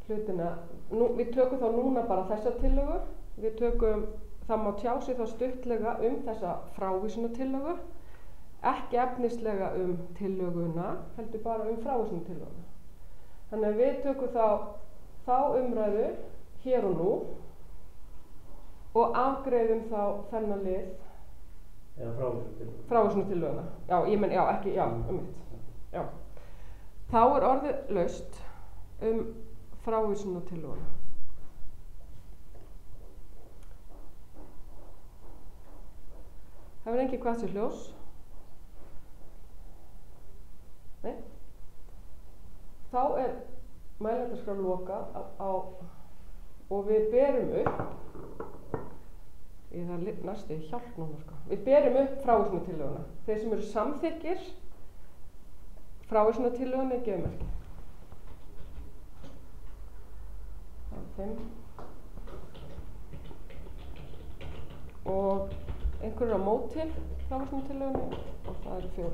hlutina. Við tökum þá núna bara þessa tillögu. Það má tjá sig þá stuttlega þessa frávísunartillögu, ekki efnislega tillöguna, heldur bara frávísunartillöguna. Þannig að við tökum þá umræðu hér og nú og afgreiðum þá þennan lið. Eða frávísunartillöguna. Já. Þá er orðið laust frávísunartillöguna. Það verður engin hvað sér hljós. Nei. Þá er mælendaskrá lokað og við berum upp, það er næstu hjálp núna sko. Við berum upp frávísunartillöguna. Þeir sem eru samþykkir frávísunartillögunni er gefið merki. Það er 5. Og einhverjur á móti frávísunartillögunni og það eru 4.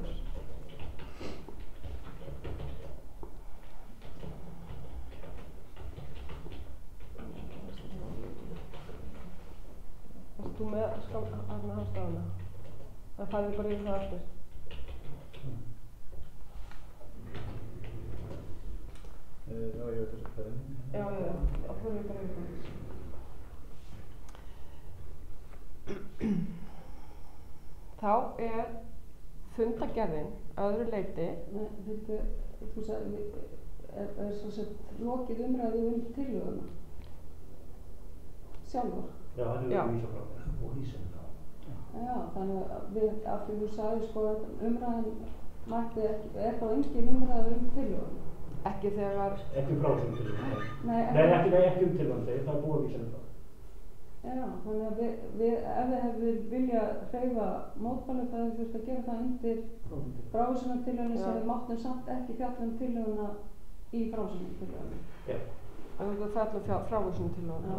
Varst þú með stafna? Það færði bara yfir það eftir. Já, ég veit þess að það er. Já, það færði bara yfir það. Þá er fundagerðin öðru leyti. Þú sagði, er svo sett lokið umræðu tillöguna sjálfa. Já, það er vísað frá og vísað frá. Já, þannig að af því þú sagði sko að umræðan mætti ekki, er þá engin umræðu tillöguna? Ekki þegar... Ekki frávísunartillöguna. Nei, ekki tillöguna, það er búið að vísa frá. Já, þannig að ef við hefur viljað hreyfa mótmæli þá hefur þurft að gera það undir frávísunartillögunni sem við máttum samt ekki fjalla tillöguna í frávísunartillögunni. Já. En þú fjalla frávísunartillögunni. Já.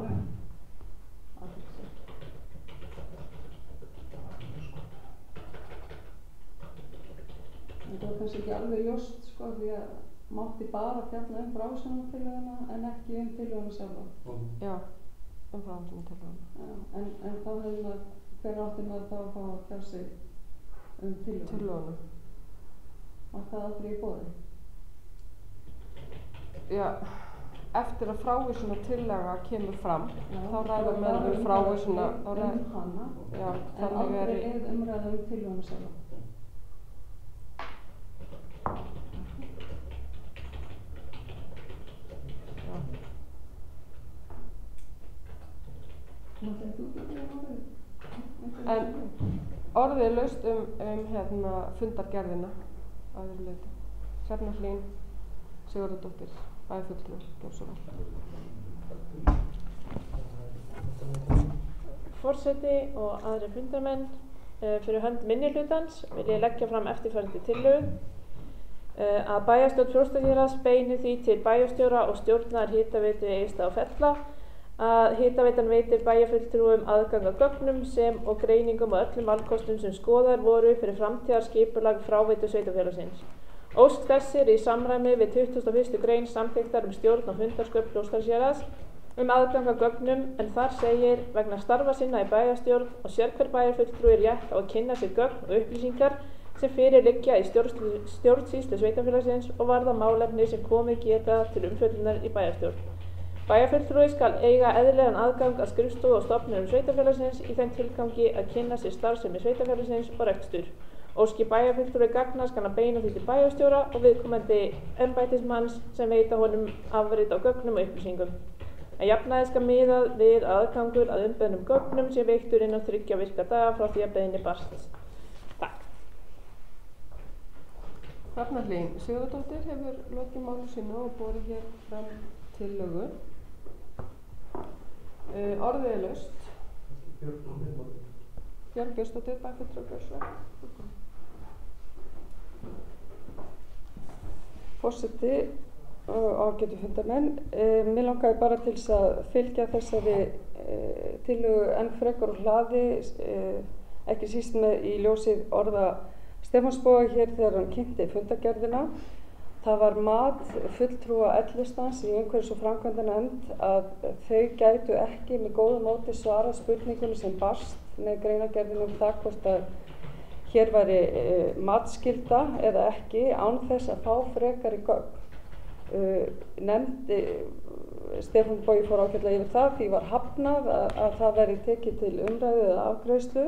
Það var kannski ekki alveg ljóst sko því að mátti bara fjalla frávísunartillöguna en ekki tillöguna sjálfa. Já. frávísun tillöguna. Já, en þá hefði maður, hver átti maður þá að fá að tjá sig tillöguna? Var það aldrei í boði? Já, eftir að frávísuna tillaga kemur fram, Já, þá ræða með frávísuna. Hana, Já, en aldrei umræða tillöguna sjálfa. En orðið er laust fundargerðina að öðru leyti. Hrefna Hlín Sigurðardóttir, bæjarfulltrúi, gjörðu svo vel. Forseti og aðrir fundarmenn, fyrir hönd minnihlutans vil ég leggja fram eftirfarandi tillögu að bæjarstjórn Fljótsdalshéraðs beini því til bæjarstjóra og stjórnar Hitaveitu Egilsstaða og Fella að Hitaveitan veitir bæjarfulltrúum aðgang að gögnum sem og greiningum á öllum valkostum sem skoðaðir voru fyrir framtíðarskipulag fráveitu sveitarfélagsins. Ósk þess er í samræmi við 21. grein samþykktar stjórn og fundarsköp Fljótsdalshéraðs aðgang að gögnum, en þar segir vegna starfa sinna í bæjarstjórn og sérhver bæjarfulltrúi rétt á að kynna sér gögn og upplýsingar sem fyrir liggja í stjórnsýslu sveitarfélagsins og varða málefni sem komið geta til umfjöllunar í bæjarstjórn. Bæjarfulltrúi skal eiga eðlilegan aðgang að skrifstofu og stofnunum sveitarfélagsins í þeim tilgangi að kynna sér starfsemi sveitarfélagsins og rekstur. Óski bæjarfulltrúi gagna skal hann beina því til bæjarstjóra og viðkomandi embættismanns sem veita honum afrit á gögnum og upplýsingum. Að jafnaði skal miðað við aðgangur að umbeðnum gögnum sem veittur innan 3 virka daga frá því að beiðni barst. Takk. Hrefna Hlín Sigurðardóttir hefur lokið máli sínu og borið hér fram tillögu. Orðið er laust. Björn Björnsdóttir, bæjarfulltrúi, gjörðu svo vel. Forseti og ágætu fundarmenn, mér langaði bara til þess að fylgja þessari tillögu enn frekar og hlaði, ekki síst með í ljósið orða Stefáns Boga hér þegar hann kynnti fundargerðina. Það var mat fulltrúa L-listans í umhverfis- og framkvæmdanefnd að þau gætu ekki með góðu móti svara spurningunni sem barst með greinargerðinu það hvort að hér væri matsskylda eða ekki án þess að fá frekari gögn. Nefndi Stefán Bogi fór ágætlega yfir það, því var hafnað að það væri tekið til umræðu eða afgreiðslu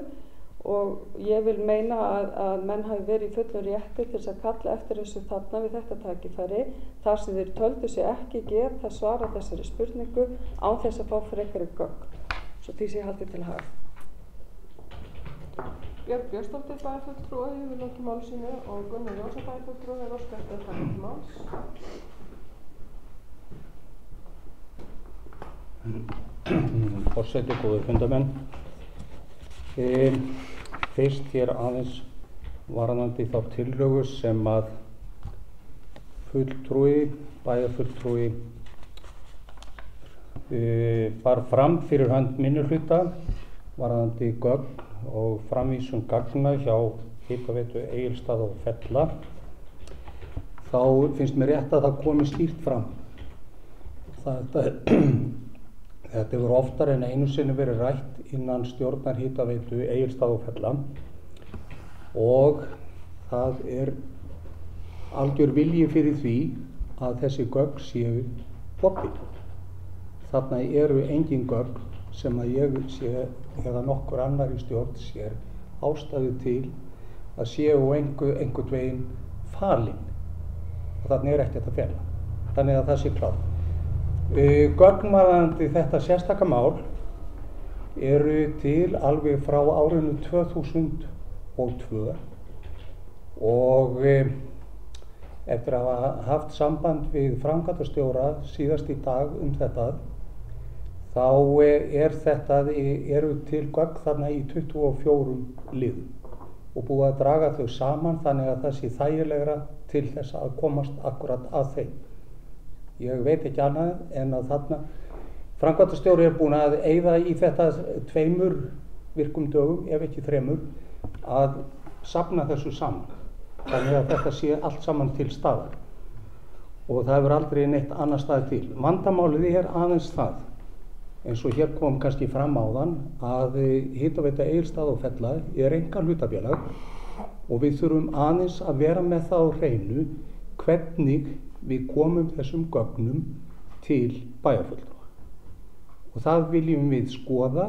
og ég vil meina að menn hafi verið í fullum rétti til þess að kalla eftir þessu þarna við þetta tækifæri þar sem þeir töldu sig ekki geta svara þessari spurningu án þess að fá frekari gögn. Svo því sé haldið til haga. Björn Björnsdóttir, bæjarfulltrúi, hefur lokið máli sínu og Gunnar Jónsson, bæjarfulltrúi, hefur óskað eftir að taka til máls. Forseti, góðir fundarmenn. Fyrst hér aðeins varðandi þá tillögu sem að bæjarfulltrúi bar fram fyrir hönd minnihluta varðandi gögn og framvísun gagna hjá Hitaveitu Egilsstaða og Fella. Þá finnst mér rétt að það komi skýrt fram. Þetta hefur oftar en einu sinni verið rætt innan stjórnar Hitaveitu Egilsstaða og Fella og það er algjör vilji fyrir því að þessi gögn séu opin. Þarna eru engin gögn sem að ég sé eða nokkur annar í stjórn sér ástæðu til að séu einhvern veginn falin og þarna er ekkert að fela. Þannig að það sé klárt. Gögn varðandi þetta sérstaka mál eru til alveg frá árinu 2002 og eftir að hafa haft samband við framkvæmdastjóra síðast í dag þetta þá eru til gögn þarna í 24 liðum og búið að draga þau saman þannig að það sé þægilegra til þess að komast akkurat að þeim. Ég veit ekki annað en að þarna framkvæmdastjóri búinn að eyða í þetta 2 virkum dögum, ef ekki 3, að safna þessu saman. Þannig að þetta sé allt saman til staðar. Og það hefur aldrei neitt annar stað til. Vandamálið aðeins það eins og hér kom kannski fram áðan að Hitaveita Egilsstaða og Fella einkahlutafélag og við þurfum aðeins að vera með það á hreinu hvernig við komum þessum gögnum til bæjarfulltrúa. Og það viljum við skoða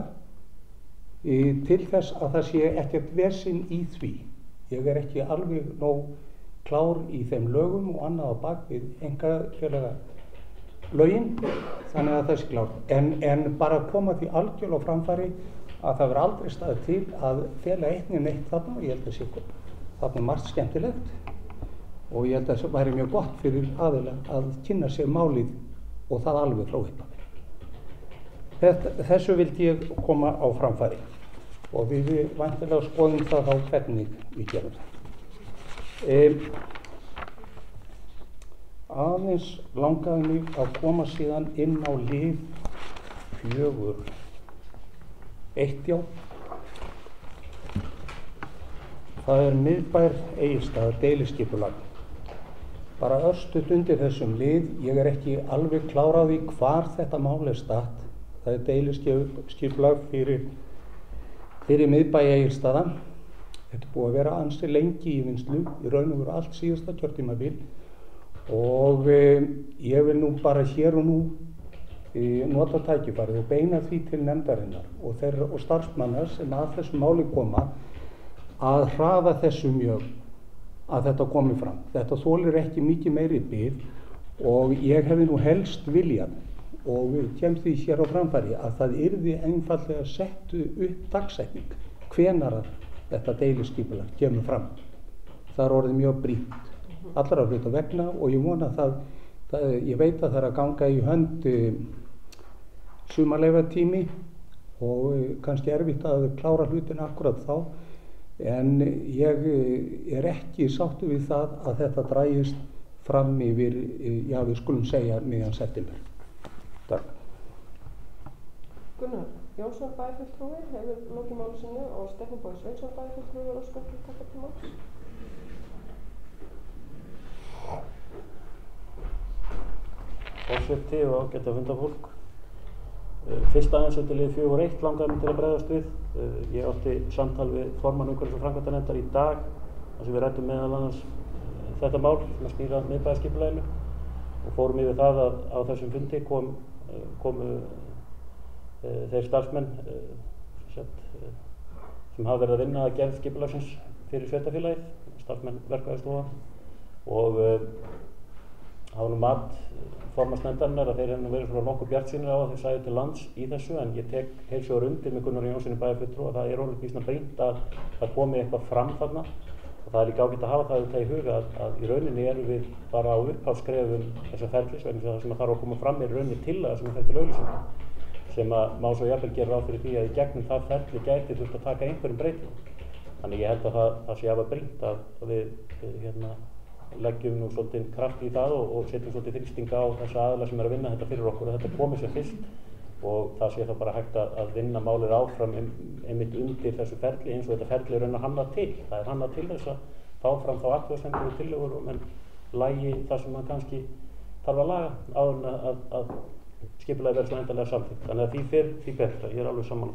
til þess að það sé ekkert vesinn í því. Ég ekki alveg nóg klár í þeim lögum og annað á bak við einkafélaga lögin, þannig að það sé klár. En bara koma því algjörlega á framfæri að það verður aldrei staðið til að fela neitt þarna, og ég held að sé þarna margt skemmtilegt og ég held að það væri mjög gott fyrir aðila að kynna sér málið og það alveg frá upphafi. Þessu vildi ég koma á framfæri og við væntanlega skoðum það á hvernig við gerum það. Aðeins langaði mig að koma síðan inn á lið 4.1. Það miðbær Egilsstaða deiliskipulag. Bara örstutt undir þessum lið, ég ekki alveg klár á því hvar þetta mál statt. Það deiliskipulag fyrir miðbæ Egilsstaða. Þetta búið að vera ansi lengi í vinnslu, í raun og veru allt síðasta kjörtímabil og ég vil nú bara hér og nú nota tækifærið og beina því til nefndarinnar og starfsmanna sem að þessu máli koma að hraða þessu mjög að þetta komi fram. Þetta þolir ekki mikið meiri bið og ég hefði nú helst viljað og við kemst því hér á framfæri að það yrði einfaldlega settu upp dagsetning hvenær þetta deiliskipulag kemur fram. Það orðið mjög brýnt allra hluta vegna og ég vona ég veit að það að ganga í hönd sumarleyfatími og kannski erfitt að klára hlutina akkurat þá, en ég ekki sáttur við það að þetta dragist fram yfir, já við skulum segja miðjan september. Takk. Gunnar Jónsson bæjarfulltrúi hefur lokið máli sinni og Stefán Bogi Sveinsson bæjarfulltrúi og óskar til taka til máls. Forseti og ágæta fundafólk. Fyrst aðeins undir lið 4.1 langaði mig til að bregðast við. Ég átti samtal við formann umhverfis- og framkvæmdanefndar í dag þar sem við ræddum meðal annars þetta mál sem snýr að miðbæjarskipulaginu og fórum yfir það að á þessum fundi komu þeir starfsmenn sem hafa verið að vinna að gerð skipulagsins fyrir sveitarfélagið, starfsmenn verkfræðistofa og það var nú mat formannsnefndarinnar að þeir hefðu verið svona nokkuð bjartsýnir á að þeir sæju til lands í þessu, en ég tek heils hugar undir með Gunnari Jónssoni bæjarfulltrúa að það orðið býsna brýnt að það komi eitthvað fram þarna og það líka ágætt að hafa það auðvitað í huga að í rauninni erum við bara á upphafsskrefum þessa ferlis vegna þess að það sem þarf að koma fram í rauninni tillaga sem fer til auglýsingar sem að má svo jafnvel gera ráð fyrir því að í gegnum það ferli gæti þurft að taka einhverjum breytingum. Þannig ég held að það sé afar brýnt að við leggjum nú svolítið kraft í það og setjum svolítið þrýsting á þessa aðila sem að vinna þetta fyrir okkur og þetta komi sér fyrst og það sé þá bara hægt að vinna málið áfram einmitt undir þessu ferli eins og þetta ferli er raun að hanna til. Það er hanna til þess að fá fram þá athugasemdir og tillögur og menn lagi það sem mann kannski þarf að laga áður en að skipulagið verður svo endanlega samþykkt. Þannig að því fyrr, því betra. Ég alveg sammála.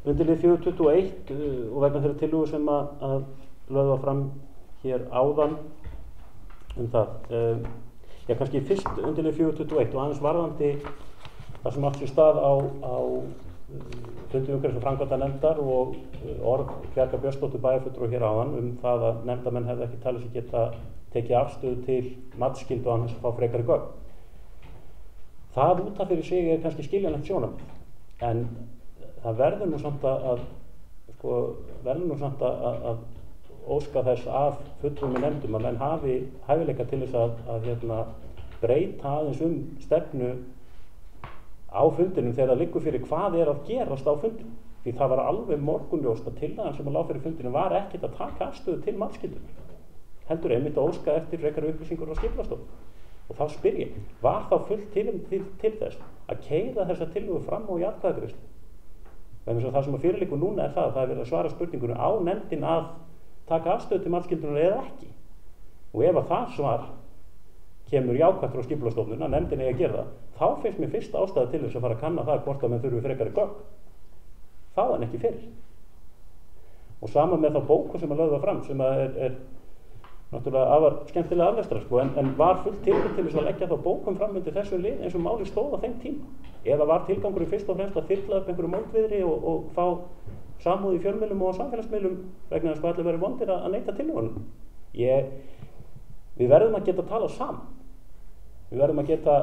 Undir lið 4.21 og vegna þeirra tillögur sem að lögðu fram hér áðan það. Já, kannski fyrst undir lið 4.21 og aðeins varðandi það sem átti sér stað á fundi umhverfis- og framkvæmdanefndar og orð Bjargar Björnsdóttur bæjarfulltrúa hér áðan það að nefndarmenn hefði ekki talið sig geta tekið afstöðu til matsskyldu og annars að fá frekari gögn. Það út af fyrir sig kannski skiljanlegt sjónarmið, en það verður nú samt að óska þess af fulltrúum í nefndum að menn hafi hæfileika til þess að breyta aðeins stefnu á fundinum þegar það liggur fyrir hvað er að gerast á fundinum. Því það var alveg morgunljóst að tillagan sem að lá fyrir fundinum var ekkert að taka afstöðu til matsskyldunar. Heldur einmitt að óska eftir frekari upplýsingur á Skipulagsstofu. Og þá spyr ég, var þá fullt til þess að keyra þessa tillögu fram á í atkvæðagreiðslu? Vegna þess að það sem að fyrirliggur núna er það að það er verið að svara spurningunum á nefndin að taka afstöðu til matsskyldunar eða ekki. Og ef að það svar kemur jákvætt frá Skipulagsstofnun að nefndin eigi að gera það, þá finnst mér fyrst ástæða til þess að fara að kanna það hvort að menn þurfi frekari gögn. Þá en ekki fyrr. Og sama með þá bóku sem að lögða fram, sem að er náttúrulega afar skemmtilega aflestra, sko, en var fullt tilgang til þess að leggja þá bókum fram undir þessu lið eins og máli stóð á þeim tíma. Eða var tilgangurinn fyrst og fremst að fylla upp einhverju mótviðri og fá samúð í fjölmiðlum og á samfélagsmiðlum vegna þess að allir verið vondir að neita tillögunum. Við verðum að geta talað saman. Við verðum að geta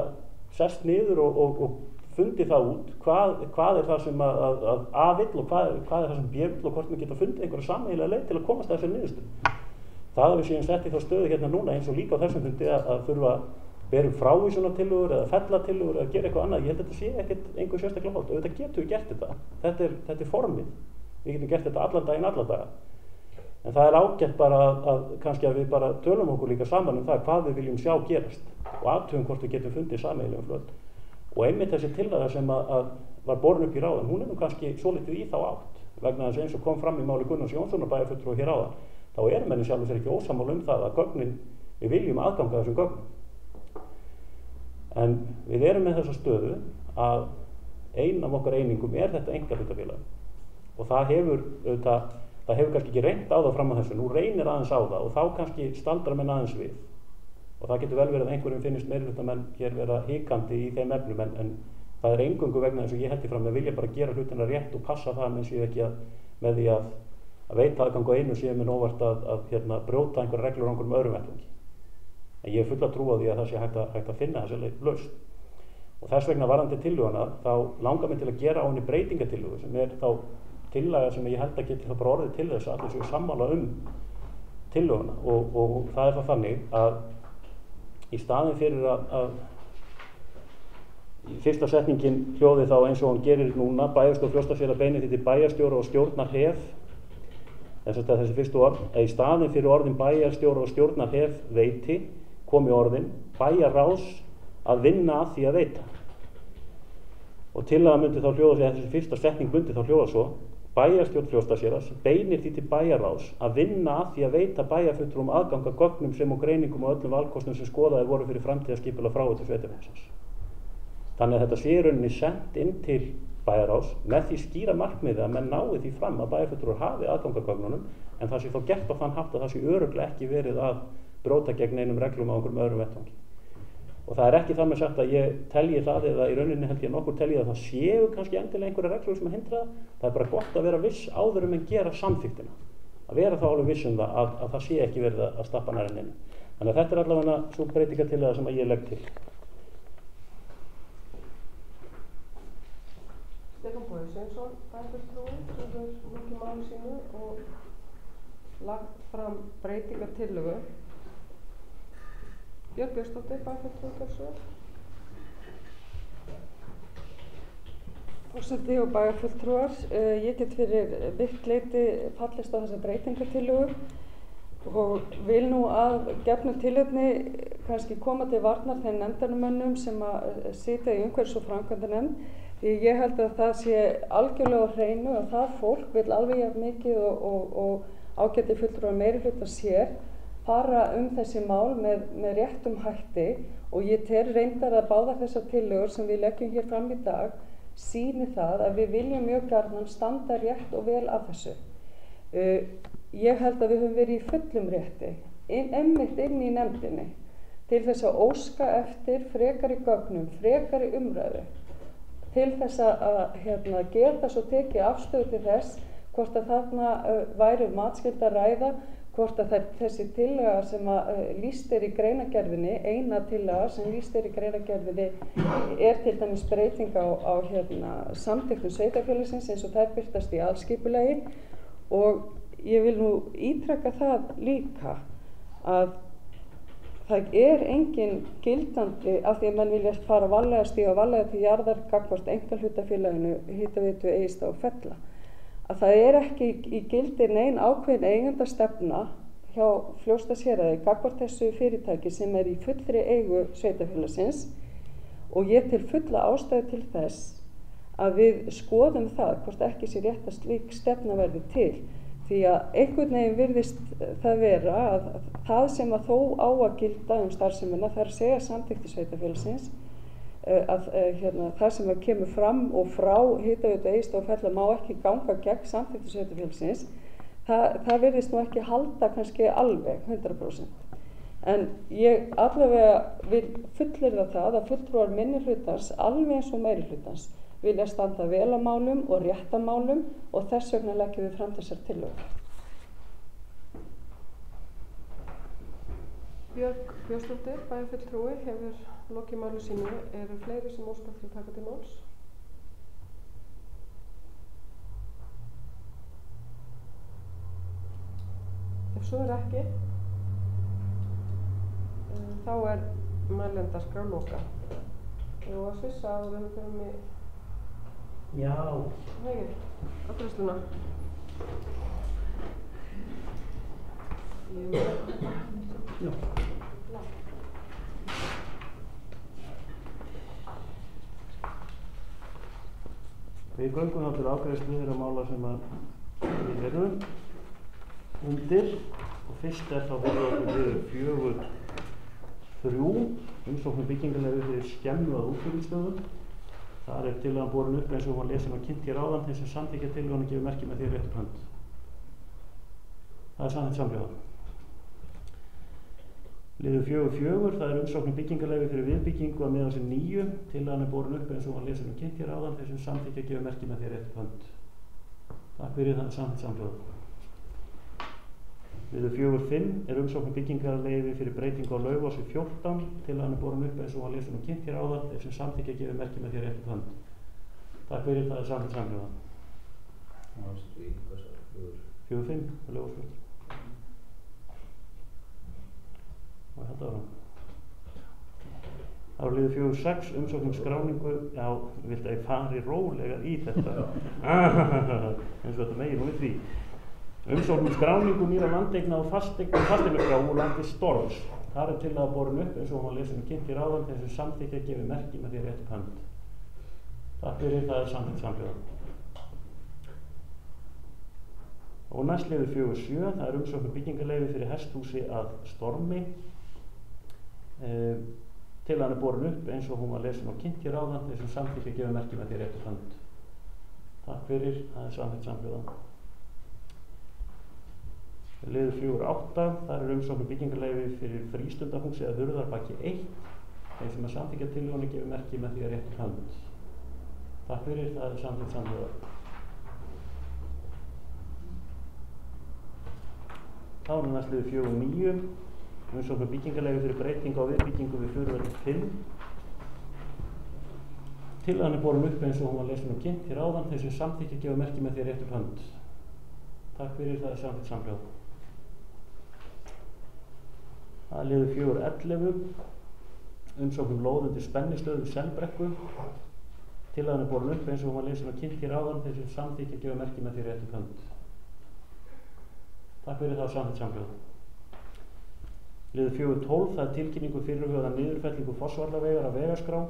sest niður og fundið það út hvað er það sem að A vill og hvað er það sem B vill og hvort við geta fundið einhverja sameiginlega leið til að komast að þessari niðurstöðu. Það að við séum sett í þá stöðu hérna núna eins og líka á þessum fundi að þurfa að bera frávísunartillögur eða fellatillögur eða gera eitthvað annað. Ég held að þetta sé ekkert einhver sérstaklega holt. Auðvitað getum við gert þetta. Þetta er formið. Við getum gert þetta allan daginn, alla daga. En það er ágætt bara að kannski að við bara tölum okkur líka saman það hvað við viljum sjá gerast og athugum hvort við getum fundið sameiginlegum flöt. Og einmitt þessi tillaga sem að var borin upp í ráðan, hún er nú kannski svolítið í þá átt vegna þess eins og kom fram í máli Gunnars Jónssonar bæjarfulltrúa hér áðan, þá menn sjálfur sér ekki ósammála það að gögnin, við viljum aðganga þessum gögnum. En við erum með þessa stöðu að ein af okkar einingum þetta einkahlutafélag og það hefur kannski ekki reynt á það fram að þessu, nú reynir aðeins á það og þá kannski staldra menn aðeins við og það getur vel verið að einhverjum finnist meirihlutamenn hér vera hikandi í þeim efnum en það er eingöngu vegna þess að ég heldi fram að vilja bara gera hlutina rétt og passa það menn séu ekki með því að veita aðgang á einu séu með óvart að brjóta einhverja reglur á einhverjum öðrum vettvangi. En ég er full að trúa því að það sé hægt að finna þessi lausn. Og þess vegna varðandi tillöguna þá langar mig til að gera á henni breytingatillögu sem er þá tillaga sem ég held að geti þá bara orðið til þess að allir séu sammála tillöguna og það er það þannig að í staðinn fyrir að fyrsta setningin hljóði þá eins og hann gerir núna bæjarstjórn Fljótsdalshérað beinir því til bæjarstjóra og stjórnarhef þessi fyrstu orð í staðinn fyrir orðin bæjarstjóra og stjórnarhef veiti komi orðin bæjarráðs að vinna að því að veita og tillaga myndi þá hljóða sig þessi fyrsta setning myndi þá hljóða svo bæjarstjórn Fljótsdalshéraðs beinir því til bæjarráðs að vinna að því að veita bæjarfulltrúum aðgang að gögnum sem og greiningum og öllum valkostum sem skoðaðir voru fyrir framtíðarskipulag frá til sveitarfélagsins. Þannig að þetta sé í rauninni sent inn til bæjarráðs með því skýra markmiði að menn nái því fram að bæjarfulltrúar hafi aðgang að gögnunum en það sé þá gert á þann hátt að það sé örugglega ekki verið að brjóta gegn einum reglum á einhverjum öðrum vettvangi. Og það er ekki það með sagt að ég telji það eða í rauninni held ég nokkur telji að það séu kannski endilega einhverja reglur sem hindra það. Það er bara gott að vera viss áður en gera samþykktina. Að vera þá alveg viss það að það sé ekki verið að stappa nærinn inn. Þannig að þetta er allavega svo breytingartillaga sem ég legg til. Stefán Bogi Sveinsson, bæjarfulltrúi, hefur lokið máli sínu og lagt fram breytingartillögu. Björg Björnsdóttir, bæjarfulltrúi, gjörðu. Forseti og bæjarfulltrúar, ég get fyrir mitt leyti fallist á þessa breytingartillögu og vil nú að gefnu tilefni kannski koma til varnar þeim nefndarmönnum sem að sitja í umhverfis- og framkvæmdanefnd. Ég held að það sé algjörlega á hreinu að það fólk vil alveg jafn mikið og ágæti fulltrúar meirihluta sér fara þessi mál með réttum hætti og ég tel reyndar að báðar þessar tillögur sem við leggjum hér fram í dag sýni það að við viljum mjög gjarnan standa rétt og vel að þessu. Ég held að við höfum verið í fullum rétti, einmitt inn í nefndinni, til þess að óska eftir frekari gögnum, frekari umræðu, til þess að geta svo tekið afstöðu til þess hvort að þarna væri matsskylda að ræða, hvort að þessi tillaga sem lýst í greinargerðinni, eina tillaga sem lýst í greinargerðinni til dæmis breyting á samþykktum sveitarfélagsins eins og þær birtast í aðalskipulagi og ég vil nú ítreka það líka að það engin gildandi af því að menn vilja fara varlega stíga varlega til jarðar gagnvart einkahlutafélaginu Hitaveitu Egilsstaða og Fella. Að það ekki í gildi nein ákveðin eigendastefna hjá Fljótsdalshéraði gagnvart þessu fyrirtæki sem í fullri eigu sveitarfélagsins og ég til fulla ástæðu til þess að við skoðum það hvort ekki sé rétt að slík stefna verði til Því að einhvern veginn virðist það vera að það sem að þó á að gilda starfsemina, það að segja samþykktir sveitarfélagsins, það sem að kemur fram og frá Hitaveitu Egilsstaða og Fella má ekki ganga gegn samþykktir sveitarfélagsins, það virðist nú ekki halda kannski alveg 100%. En ég allavega vil fullyrða það að fulltrúar minnihlutans, alveg eins og meirihlutans, vilja standa vel á málum og rétta málum og þess vegna leggjum við fram þessar tillögur. Björg Björnsdóttir, bæjarfulltrúi, hefur lokið máli sínu. Eru fleiri sem óska til að taka til máls? Ef svo ekki, þá mælendaskrá lokað. Og að svissa áður en við förum í afgreiðsluna. Við göngum þá til afgreiðslu þeirra mála sem við erum undir og fyrst þá fyrir 4.3 umsókn byggingarleyfi fyrir skemmu að útflutningsstöðvum. Þar tillagan borin upp eins og hún var lesin og kynnt hér áðan til þess að samþykkja tillöguna gefur merki með því rétt upp hönd. Það samþykkt samhljóða. Liður 4.4, það umsókn byggingarleyfi fyrir viðbyggingu að miðað sem 9. Tillagan borin upp eins og hún var lesin og kynnt hér áðan til þess að samþykkja gefur merki með því rétt upp hönd. Takk fyrir, það samþykkt samhljóða. Liður 4.5 umsókn byggingarleyfi fyrir breytingu á Laufási 14. Tillagan borin upp eins og hún var lesin og kynnt hér áðan til þess að samþykkja gefur merki með því rétt upp hönd. Takk fyrir, það samþykkt samhljóða. 4.5, Laufás 14. Og þetta ára. Þá liður 4.6 umsókn skráningu, já, viltu að ég fari rólega í þetta? Eins og þetta megin og við því. Umsókn skráningu nýra landeigna og fasteignaskrá úr landi Storms. Þar tillaga borin upp eins og hún var lesin og kynnt hér áðan til þess að samþykkja gefur merki með því rétt upp hönd. Takk fyrir, það samþykkt samhljóða. Og næst liður 4.7, það umsókn byggingarleyfi fyrir hesthúsi að Stormi. Tillagan borin upp eins og hún var lesin og kynnt hér áðan til þess að samþykkja gefur merki með því rétt upp hönd. Takk fyrir, það samþykkt samhljóða. Liður 4.8, það umsókn byggingarleyfi fyrir frístundahúsi að Hurðarbakki 1. Þeim sem að samþykkja tillögunni gefur merki með því að rétt upp hönd. Takk fyrir, það samþykkt samhljóða. Þá næst liður 4.9, umsókn byggingarleyfi fyrir breytingu á viðbyggingu við Furuvöll 5. Tillagan borin upp eins og hún var lesin og kynnt hér áðan til þess að samþykkja gefur merki með því að rétt upp hönd. Takk fyrir, það samþykkt samhljóða. Það liður 4.11, umsókn lóð undir spennistöð við Selbrekku. Tillagan borin upp eins og hún var lesin og kynnt hér áðan til þess að samþykkja gefur merki með því rétt upp hönd. Takk fyrir, það samþykkt samhljóða. Liður 4.12, það tilkynningu fyrirhugaða niðurfellingu Fossvallavegar af vegaskrá.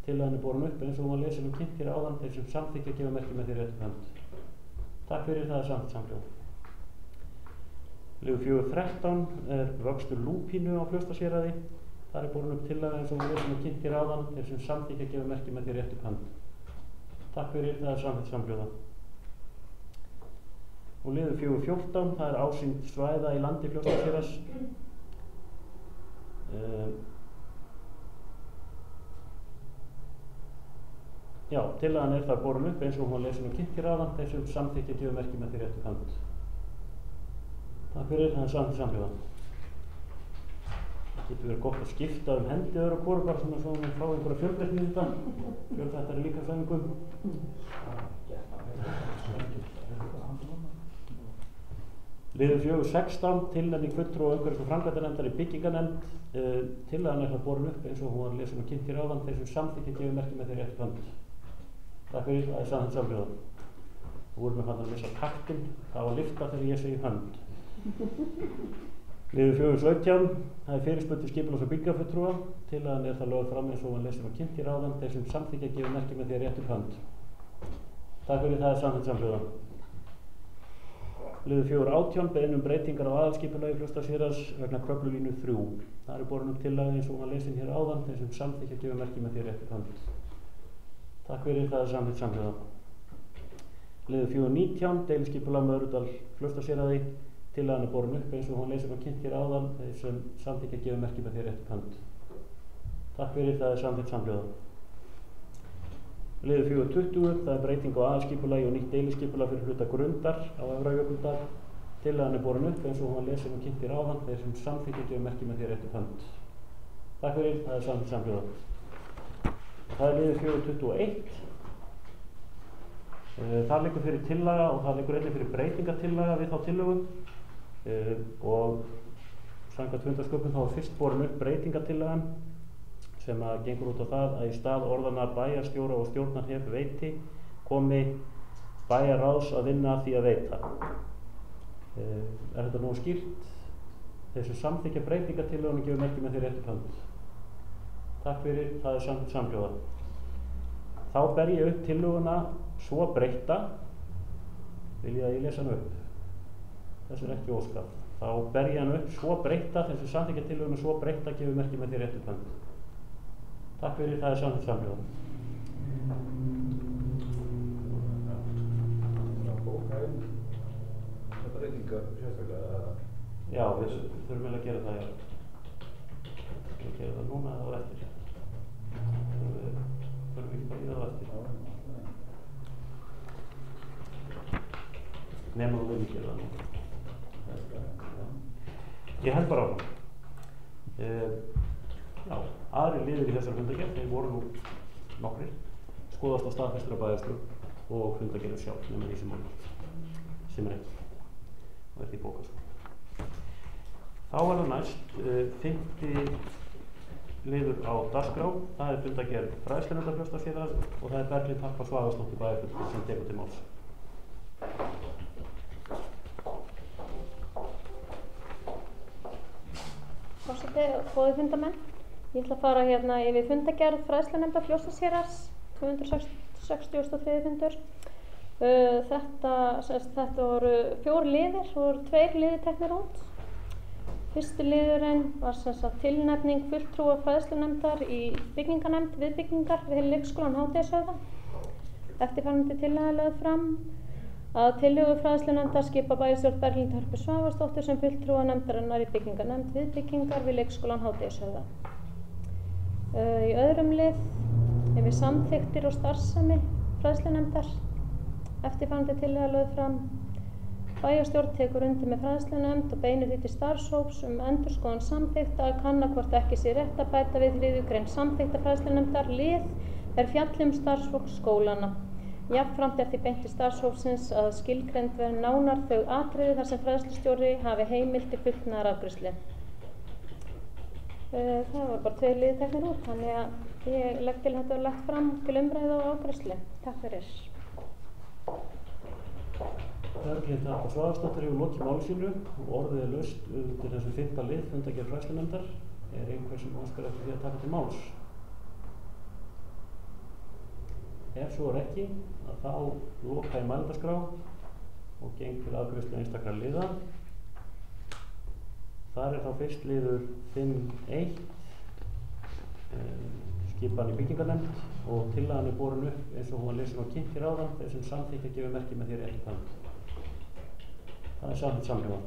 Tillagan borin upp eins og hún var lesin og kynnt hér áðan til þess að samþykkja gefur merki með því rétt upp hönd. Takk fyrir, það samþykkt samhljóða. Liður 4.13 vöxtur lúpínu á Fljótsdalshéraði. Þar borin upp tillaga eins og hún var lesin og kynnt hér áðan til þess að samþykkja gefur merki með því rétt upp hönd. Takk fyrir, það samþykkt samhljóða. Og liður 4.14, það ásýnd svæða í landi Fljótsdalshéraðs. Já, tillagan þar borin upp eins og hún var lesin og kynnt hér áðan til þess að samþykkja gefur merki með því rétt upp hönd. Takk fyrir, það samþykkt samhljóða. Getur verið gott að skipta hendi öðru og hvoru bara svona svo að fá einhverja fjölbreytni í þetta. Fjölþættari líkamsæfingu. Liður 4.16, tilnefning fulltrúa umhverfis- og framkvæmdanefndar í byggingarnefnd. Tillagan þar borin upp eins og hún var lesin og kynnt hér áðan til þess að samþykkja gefur merki með því rétt upp hönd. Takk fyrir, það samþykkt samhljóða. Þú voru með hann að missa taktinn, það var lyfta þegar ég segi hönd. Liður 4.17, það fyrirspurn til skipulags- og byggingarfulltrúa. Tillagan það lögð fram eins og hún var lesin og kynnt hér áðan til þess að samþykkja gefur merki með því rétt upp hönd. Takk fyrir, það samþykkt samhljóða. Liður 4.18 beiðni breytingar á aðalskipulagi Fljótsdalshéraðs vegna Kröflulínu 3. Það er borin tillaga eins og hún var lesin hér áðan, þeir sem samþykkja gefa merki með því rétt upp hönd. Takk fyrir, það er samþykkt samhljóða. Liður 4.19 deiliskipulag Möðrudal Fljótsdalshéraði. Tillagan er borin upp eins og hún lesin og kynnt hér áðan, þeir sem samþykkja gefa merki með því rétt upp hönd. Takk fyrir, það er samþykkt samhljóða. Liður 4.20, það er breyting á aðalskipulagi og nýtt deiliskipulag fyrir hluta Grundar á Efra-Jökuldal. Tillagan er borin upp eins og hún var lesin og kynnt hér áðan, þeir sem samþykkja gefa merki með því rétt upp hönd. Takk fyrir, það er samþykkt samhljóða. Það er liður 4.21. Það liggur fyrir tillaga og það liggur einnig fyrir breytingartillaga við þá tillögu og samkvæmt fundarsköpun þá er fyrst borin upp breytingartillagan sem gengur út á það að í stað orðana bæjarstjóra og stjórnarhef veiti komi bæjarráðs að vinna að því að veita. Er þetta nú skýrt? Þessu samþykkja breytingartillögunum gefur merki með því rétt upp hönd. Takk fyrir, það er samþykkt samhljóða. Þá ber ég upp tillöguna svo breytta, vil ég að ég lesa hann upp. Þessu er ekki óskað. Þá ber ég hann upp svo breytta, þessu samþykkja tillöguna svo breytta gefur merki með því rétt upp hönd. Takk fyrir, það er samþykkt samhljóða. Já, við þurfum vel að gera það, já. Við gera það núna eða á eftir. Þurfum ekki bara í það á eftir. Nefnum að við ekki gera það núna. Ég held bara á það. Já, aðri liðir í þessar fundagerð, þeir voru nú nokkrir, skoðast á staðfestra bæjarstjórn og fundagerð sjálf nema því sem er ekki og er því bókast. Þá er það næst 5. liður á dagskrá, það er fundagerð fræðslunefndar Fljótsdalshéraðs og það er Berglind Harpa Svavarsdóttir bæjarfulltrúi sem tekur til máls. Forseti og góðir fundamenn. Ég ætla að fara hérna yfir fundagerð fræðslunefndar Fljótsdalshéraðs 263. fundur. Þetta voru 4 liðir, það voru 2 liðir teknir út. Fyrsti liðurinn var tilnefning fulltrúa fræðslunefndar í byggingarnefnd viðbyggingar við leikskólann Hádegisvöða. Eftirfarandi tillaga lögð fram að tillögu fræðslunefndar skipa bæjarstjórn Berglind Harpa Svavarsdóttir sem fulltrúa nefndarinnar í byggingarnefnd viðbyggingar við leikskólann Hádegisvöða. Í öðrum lið yfir samþykktir og starfsemi fræðslunefndar. Eftirfarandi tillaga lögð fram. Bæjarstjórn tekur undir með fræðslunefnd og beinir því til starfshóps endurskoðun samþykkta að kanna hvort ekki sé rétt að bæta við 3. grein samþykkta fræðslunefndar lið fjall starfsfólk skólanna. Jafnframt því beint til starfshópsins að skilgreind verði nánar þau atriði þar sem fræðslustjóri hafi heimild til fullnaðarafgreiðslu. Það var bara 2 liðir teknir út, þannig að ég legg til þetta var lagt fram til umræðu og afgreiðslu. Takk fyrir. Berglind Harpa Svavarsdóttir hefur lokið máli sínu og orðið er laust til þessu 5. lið fundagerð fræðslunefndar. Er einhver sem óskar eftir því að taka til máls? Ef svo er ekki, þá loka ég mælendaskrá og geng til afgreiðslu einstakra liða. Þar er þá fyrst liður 5.1 skipan í byggingarnefnd og tillagan er borin upp eins og hún var lesin og kynnt hér áðan, þeir sem samþykkja gefur merki með því rétt upp hönd. Það er samþykkt samhljóða.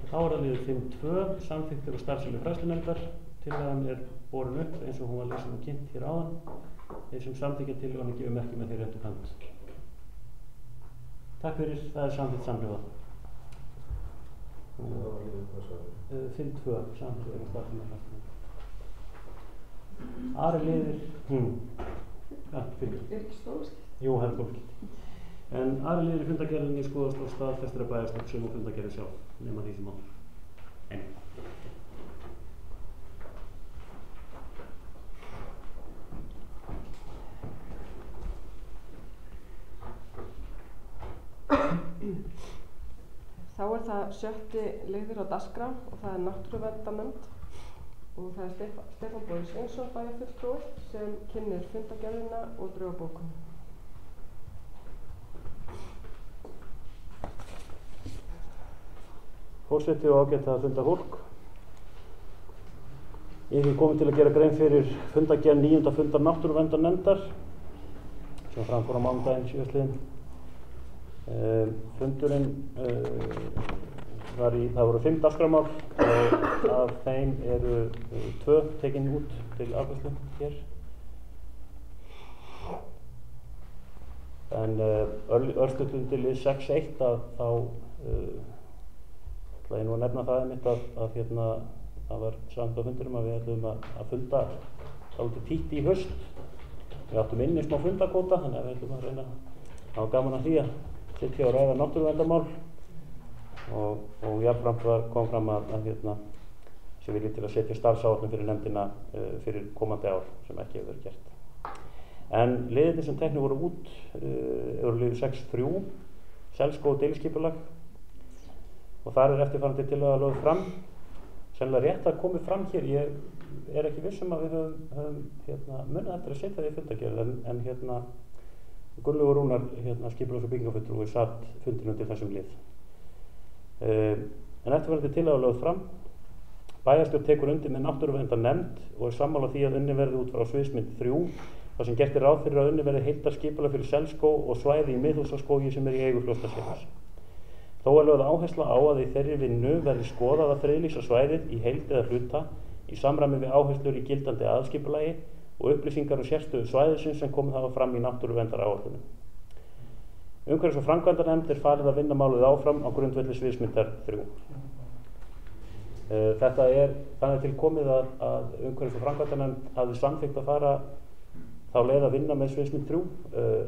Þá er það liður 5.2 samþykktir og starfsemi fræðslunefndar. Tillagan er borin upp eins og hún var lesin og kynnt hér áðan, þeir sem samþykkja tillöguna gefur merki með því rétt upp hönd. Takk fyrir, það er samþykkt samhljóða. 5.2 samþykktir og starfsemi fræðslunefndar. Aðri liðir, Er ekki stóðskipt? Jú, það er stóðskipt. En aðri liðir í fundagerðinni skoðast á staðfestri bæjarstjórn sem og fundagerði sjálf, nema því sem áður. Þá er það 7. liður á dagskrá og það er náttúruverndarnefnd og það er Stefán Bogi Sveinsson bæjarfulltrúi sem kynnir fundagerðina og drög bókun. forseti og ágæta fundafólk. Ég er kominn til að gera grein fyrir fundargerð 9. fundar náttúruverndarnefndar sem fram fór á mánudaginn síðastliðinn. Fundurinn það voru 5 dagskrármál og af þeim eru 2 tekin út til afgreiðslu hér. En örstuttun til 6.1 þá ætla ég nú að nefna það einmitt að það var samt á fundurum að við ætlum að funda dálítið títt í haust. Við áttum inni smá fundakóta, þannig að við ætlum að reyna að hafa gaman að því að sitja og ræða náttúruverndarmál og jafnframt kom fram að sé vilji til að setja starfsáætlun fyrir nefndina fyrir komandi ár sem ekki hefur verið gert. En liðirnir sem teknir voru út eru liður 6.3, selskóg og deiliskipulag og þar er eftirfarandi tillaga lögð fram. Sennilega rétt að komi fram hér, ég er ekki viss að við höfum munið eftir að setja því fundargerð en Gunnlaugur Rúnar skipulags- og byggingarfulltrúi satt fundinn undir þessum lið. En eftirfarandi tillaga lögð fram. Bæjarstjórn tekur undir með náttúruverndarnefnd og er sammála því að unnið verði út frá sviðsmynd 3 þar sem gert er ráð fyrir að unnið verði heildarskipulag fyrir selskóg og svæði í Miðhúsaskógi sem er í eigu Fljótsdalshéraðs. Þó er lögð áhersla á að í þeirri vinnu verði skoðað að friðlýsa svæðið í heild eða hluta í samræmi við áherslur í gildandi aðalskipulagi og upplýsingar sérstöðu svæðisins sem komið hafa fram í náttúruverndaráætlunum. Umhverfis- og framkvæmdanefnd er falið að vinna málið áfram á grundvelli sviðsmyndar 3. Þetta er þannig til komið að umhverfis- og framkvæmdanefnd hafði samþykkt að fara þá leið að vinna með sviðsmynd 3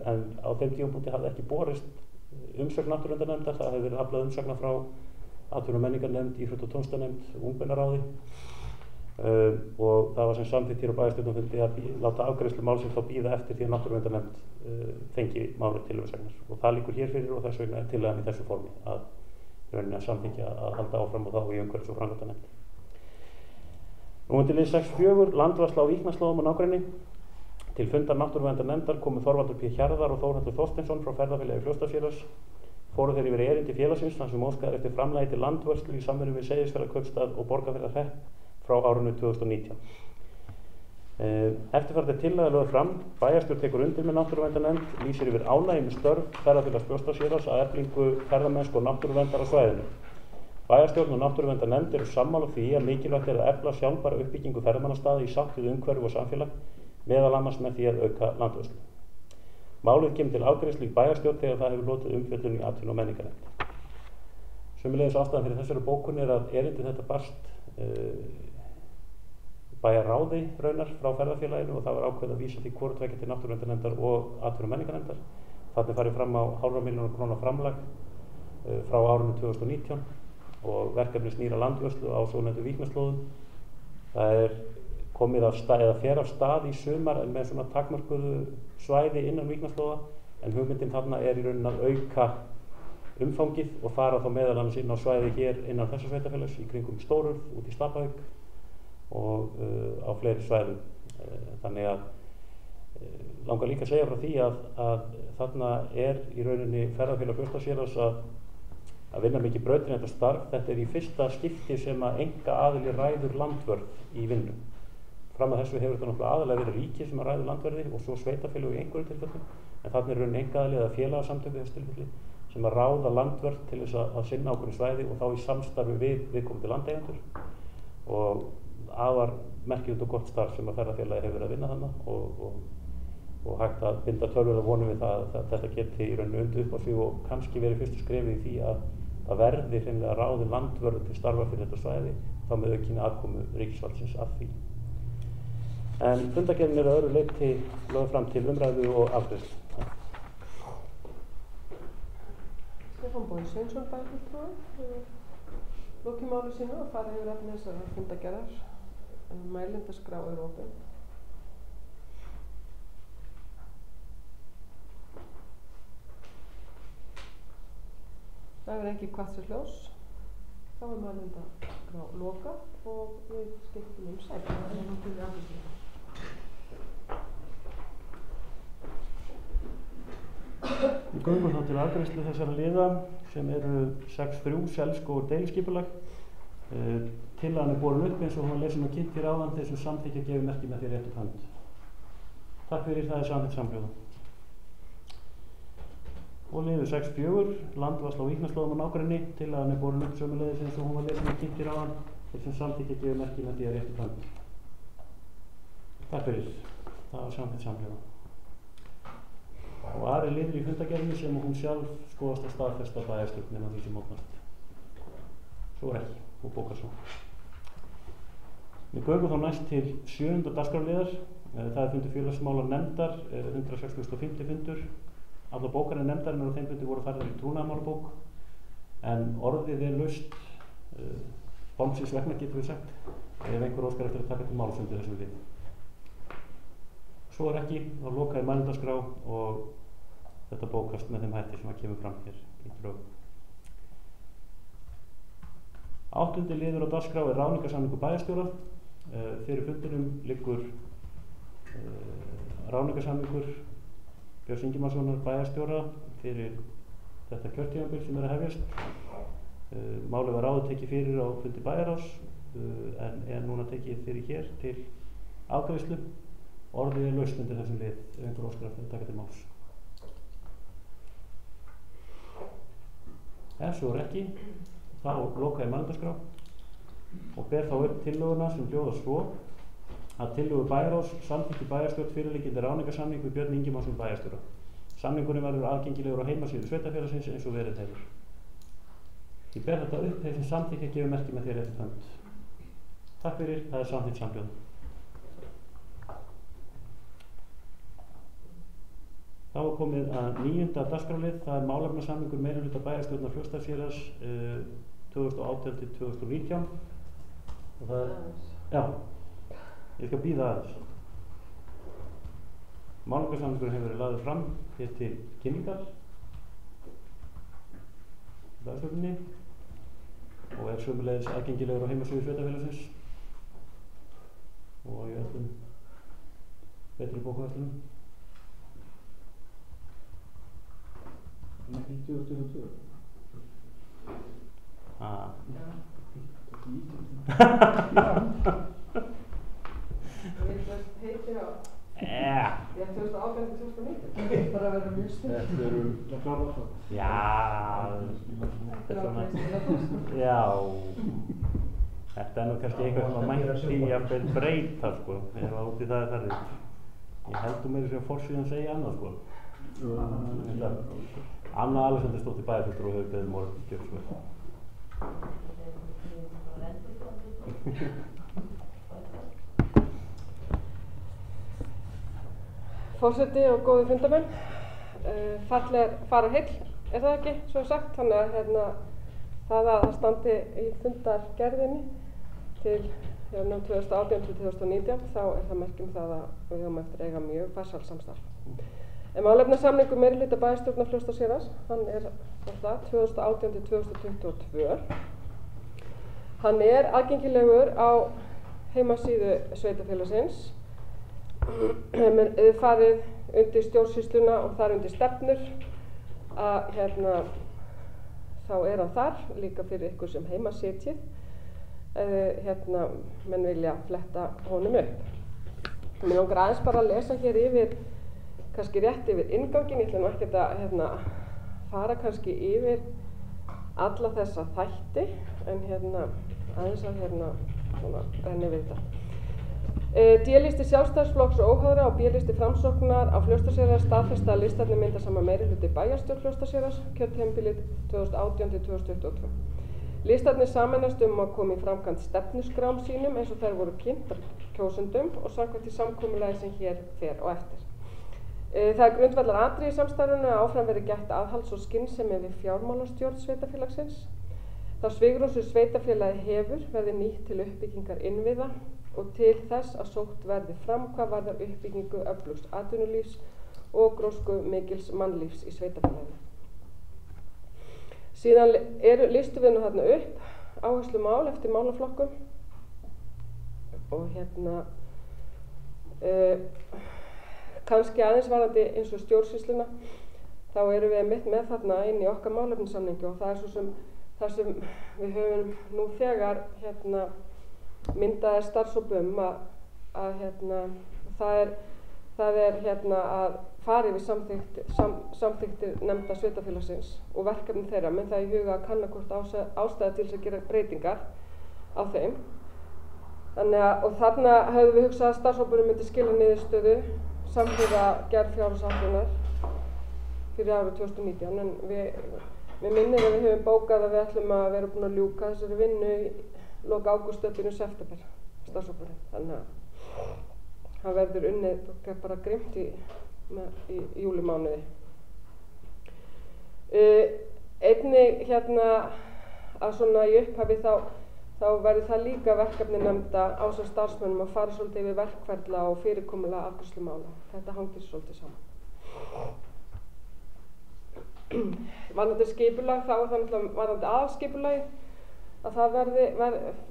en á þeim tímapunkti hafði ekki borist umsögn náttúruverndarnefndar. Það hefur verið aflað umsagna frá atvinnu- og menningarnefnd, íþrótta- og tónlistarnefnd, ungmennaráði og það var sem samþykkt hér á bæjarstjórnarfundi að láta afgreiðslu málsins þá bíða eftir því að náttúruverndarnefnd fengi málið til umsagnar og það liggur hér fyrir og þess vegna er tillagan í þessu formi að rauninni að samþykkja að halda áfram og þá í umhverfis- og framkvæmdanefnd. Nú undir lið 6.4 landvarsla á Víknaslóðum og nágrenni. Til fundar náttúruverndarnefndar komu Þorvaldur P. Hjarðar og Þórhallur Þorsteinsson frá ferðafélagi Fljótsdalshéraðs. Fóru þeir yfir erindi félagsins þar sem óskað er eftir framlagi til landvörslu í samvinnu við Seyðisfjarðarkaupstað og Borgarfjarðarhrepp frá árinu 2019. Eftirfarandi tillaga lögð fram. Bæjarstjórn tekur undir með náttúruverndarnefnd, lýsir yfir ánægju með störf ferðafélags Fljótsdalshéraðs að eflingu ferðamennsku og náttúruverndar á svæðinu. Bæjarstjórn og náttúruverndarnefnd eru sammála því að mikilvægt er að efla sjálfbæra uppbyggingu ferðamannastaða í sátt við umhverfi og samfélag, meðal annars með því að auka landvörslu. Málið kemur til afgreiðslu í bæjarstjórn þegar það hefur hlotið umfjöllun í atvinnu- og menningarnefnd. Sömuleiðis ástæðan fyrir þessari bókun er að erindi þetta barst bæjarráði raunar frá ferðafélaginu og það var ákveðið að vísa því hvoru tveggja til náttúruverndarnefndar og atvinnu- og menningarnefndar. Þarna farið fram á 500 milljóna króna framlag frá árinu 2019 og verkefni snýr að landvörslu á svonefndu Víknaslóðum. Það er komið af stað eða fer af stað í sumar en með svona takmörkuðu svæði innan Víknaslóða en hugmyndin þarna er í rauninni að auka umfangið og fara þá meðal annars inn á svæði hér innan þessa sveitafélags í kringum Stórurð, út í Stapavík og á fleiri svæðum. Þannig að langar líka að segja frá því að þarna er í rauninni ferðafélag Fljótsdalshéraðs að vinna mikið brautarkennt starf. Þetta er í fyrsta skipti sem að einkaaðili ræður landvörð í vinnu. Fram að þessu hefur þetta náttúrulega aðalega verið ríkið sem að ræður landverði og svo sveitafélög í einhverju tilfellum, en þarna er rauninni einkaaðili eða félagasamtök í þessu tilfelli sem að ráða landvörð til þess að sinna ákveðnu svæði og þá í samstarfi við viðkomandi landeigendur og afar merkilegt og gott starf sem að ferðafélagi hefur verið að vinna þarna og hægt að binda töluverða vonum við það að þetta geti í rauninni undið upp á sig og kannski verið fyrstu skrefið í því að það verði hreinlega ráði landvörð til starfa fyrir þetta svæði þá með aukinni aðkomu ríkisvaldsins að því. En fundargerðin er að öðru leyti lögð fram til umræðu og afgreiðslu. Stefán Bogi Sveinsson bæjarfulltrúi lokið máli sínu og farið yfir efni þessara fundargerðar. Mælendaskrá er opin. Það er ekki kvart sér hljós. Þá er mælendaskrá lokað og við skiptum sæti. Við göngum þá til afgreiðslu þessara liða. sem eru 6.3 selsk og deiliskipulag. Tillagan borin upp eins og hún lesin og kynnt hér áðan þeir sem samþykkja gefur merki með því réttu hönd. Takk fyrir, það samþykkt samhljóða. Og liður 6.4, landvarsla á Víknaslóðum og nágrenni. Tillagan borin upp sömuleiðis eins og hún lesin og kynnt hér áðan þeir sem samþykkja gefur merki með því réttu hönd. Takk fyrir, það samþykkt samhljóða. Og aðri liður í fundagerðinni sem hún sjálf skoðast að staðfesta bæjarstjórn nema því sem mótmælt. Svo ekki, og bókar svo. Við göngum þá næst til 7. dagskrárliðar. Það fundur félagsmála nefndar, 165. fundur. Allar bókarnir nefndarinnar á þeim fundi voru færðar í trúnaðarmálabók, en orðið laust, formsins vegna getur við sagt, ef einhver óskar eftir að taka til máls undir þessum lið. Svo ekki, þá lokaði mælendaskrá og þetta bókast með þeim hætti sem að kemur fram hér í drögum. 8. liður á dagskrá ráðningarsamningur bæjarstjóra. Fyrir fundinum liggur ráðningarsamningur Björns Ingimarssonar bæjarstjóra fyrir þetta kjörtímabil sem að hefjast. Málið var áður tekið fyrir á fundi bæjarráðs en núna tekið fyrir hér til afgreiðslu. Orðið laust undir þessum lið ef einhver óskar eftir að taka til máls. Ef svo ekki, þá lokaði mælendaskrá og ber þá upp tillöguna sem hljóðar svo að tillögu bæjarráðs samþykki bæjarstjórn fyrirliggjandi ráðningarsamning við Björn Ingimarsson bæjarstjóra. Samningurinn verður aðgengilegur á heimasíðu sveitarfélagsins eins og verið hefur. Ég ber þetta upp þeir sem samþykki gefur merki með því réttu hönd. Takk fyrir, það samþykkt samhljóð. Þá er komið að 9. dagskrárlið, það málefnasamningur meirihluta bæjarstjórnar Fljótsdalshéraðs 2018 til 2019. Og það já, ég skal bíða aðeins. Málefnasamningurinn hefur verið lagður fram hér til kynningar bæjarstjórninni og er sömuleiðis aðgengilegur á heimasíðu sveitarfélagsins og í öllum betri bókaverslunum. Ekki 2022. Ég 2018-2019. Bara að vera mjög stund. Þetta eru klára alltaf. Já, þetta nú kannski eitthvað sem að mætti jafnvel breyta sko, ef að út í það farið. Ég held meira að forsíðan segja annað sko. Anna Alexandersdóttir bæjarfulltrúi og hefur beðið orðið gjörsamlega. Forseti og góði fundamenn, falleg fara heill, er það ekki, svo sagt, þannig að það standi í fundargerðinni til 2018 til 2019, þá er það merkjum það að við höfum eftir að eiga mjög farsælt samstarf. En málefnasamningur meirihluta bæjarstjórnar Fljótsdalshéraðs, hann er alltaf 2018 til 2022. Hann er aðgengilegur á heimasíðu sveitarfélagsins. Þið farið undir stjórnsýsluna og þar undir stefnur að þá er hann þar líka fyrir ykkur sem heima sitjið menn vilja fletta honum upp. Mér langar aðeins bara að lesa hér yfir kannski rétt yfir innganginn. Ég ætla nú ekkert að fara kannski yfir alla þessa þætti en aðeins að renni við þetta. D-listi Sjálfstæðisflokks og Óháðra og B-listi Framsóknar á Fljótsdalshéraðs staðfesta að listarnir mynda saman meirihluti bæjarstjórn Fljótsdalshéraðs kjörtímabilið 2018 til 2022. Listarnir sameinast að koma í framkvæmd stefnuskrám sínum eins og þær voru kynntar kjósendum og samkvæmt í samkomulagi sem hér fer á eftir. Það er grundvallar atriði í samstarfinu að áfram verið gætt aðhalds og skynsemi við fjármálastjórn sveitarfélagsins. Það svigrúm sem sveitarfélagið hefur verði nýtt til uppbyggingar innviða og til þess að sótt verði fram hvað varðar uppbyggingu öflugs atvinnulífs og grósku mikils mannlífs í sveitarfélaginu. Síðan listum við nú þarna upp áherslumál eftir málaflokkum og kannski aðeins varðandi eins og stjórnsýsluna. þá erum við mitt með þarna inn í okkar málefnissamningi og það er svo sem það sem við höfum nú þegar myndaði starfshópum að það er að fara yfir samþykktir nefnda sveitarfélagsins og verkefni þeirra með það í huga að kanna hvort ástæða til þess að gera breytingar á þeim. Og þarna höfum við hugsað að starfshópurinn myndi skila niðurstöðu samhliða gerð fjárhagsáætlunar fyrir árið 2019 en við minnir að við höfum bókað að við ætlum að vera búin að ljúka þessari vinnu í lok ágúst og byrjun september starfshópurinn. Þannig að það verður unnið bara grimmt í júlimánuði. Einnig að svona í upphafi þá verður það líka verkefni nefnda ásamt starfsmönnum að fara svolítið yfir verkferla og fyrirkomulega afgreiðslumála. Þetta hangir svolítið saman. Varðandi skipulag þá er það náttúrulega varðandi aðalskipulagi að það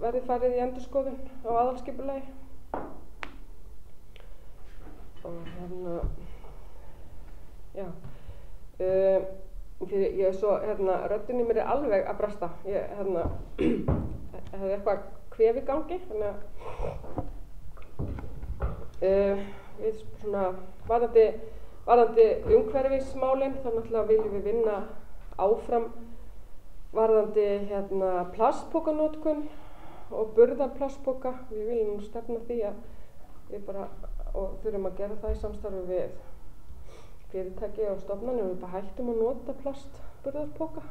verði farið í endurskoðun á aðalskipulagi. Og ég svo röddin í mér er alveg að bresta. Ég hefði eitthvað kvef í gangi, þannig að við svona varðandi umhverfismálin þá náttúrulega viljum við vinna áfram varðandi plastpokanotkun og burðarplastpoka. Við viljum nú stefna því að við bara og þurfum að gera það í samstarfi við fyrirtæki og stofnanir og við bara hættum að nota plastburðarpoka.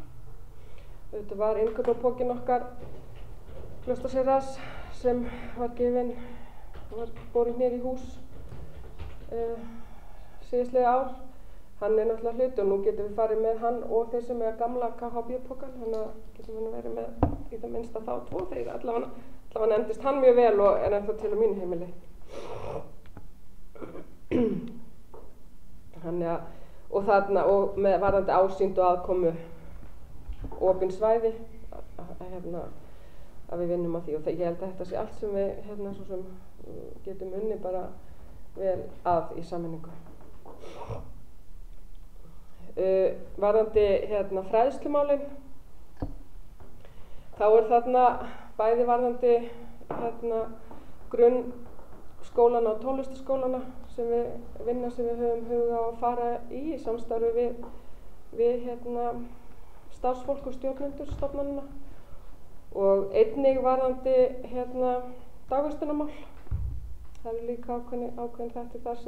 Þetta var innkaupapokinn okkar Fljótsdalshéraðs sem var borinn niður í hús síðastliðið ár. Hann er náttúrulega hluti og nú getum við farið með hann og þeir sem er gamla KHB-pokan, þannig að getum við verið með í það minnsta þá tvo. Þeir allavega endist hann mjög vel og er ennþá til á mínu heimili. Og með varðandi ásýnd og aðkomu opin svæði að við vinnum á því og ég held að þetta sé allt sem við svo sem getum unnið bara vel að í sameiningu. Varðandi fræðslumálin þá er þarna bæði varðandi grunnskólana og tónlistarskólana sem við höfum huga að fara í samstarfi við starfsfólk og stjórnendur stofnanna og einnig varðandi dagvistunarmál. Það er líka ákveðin þetta þar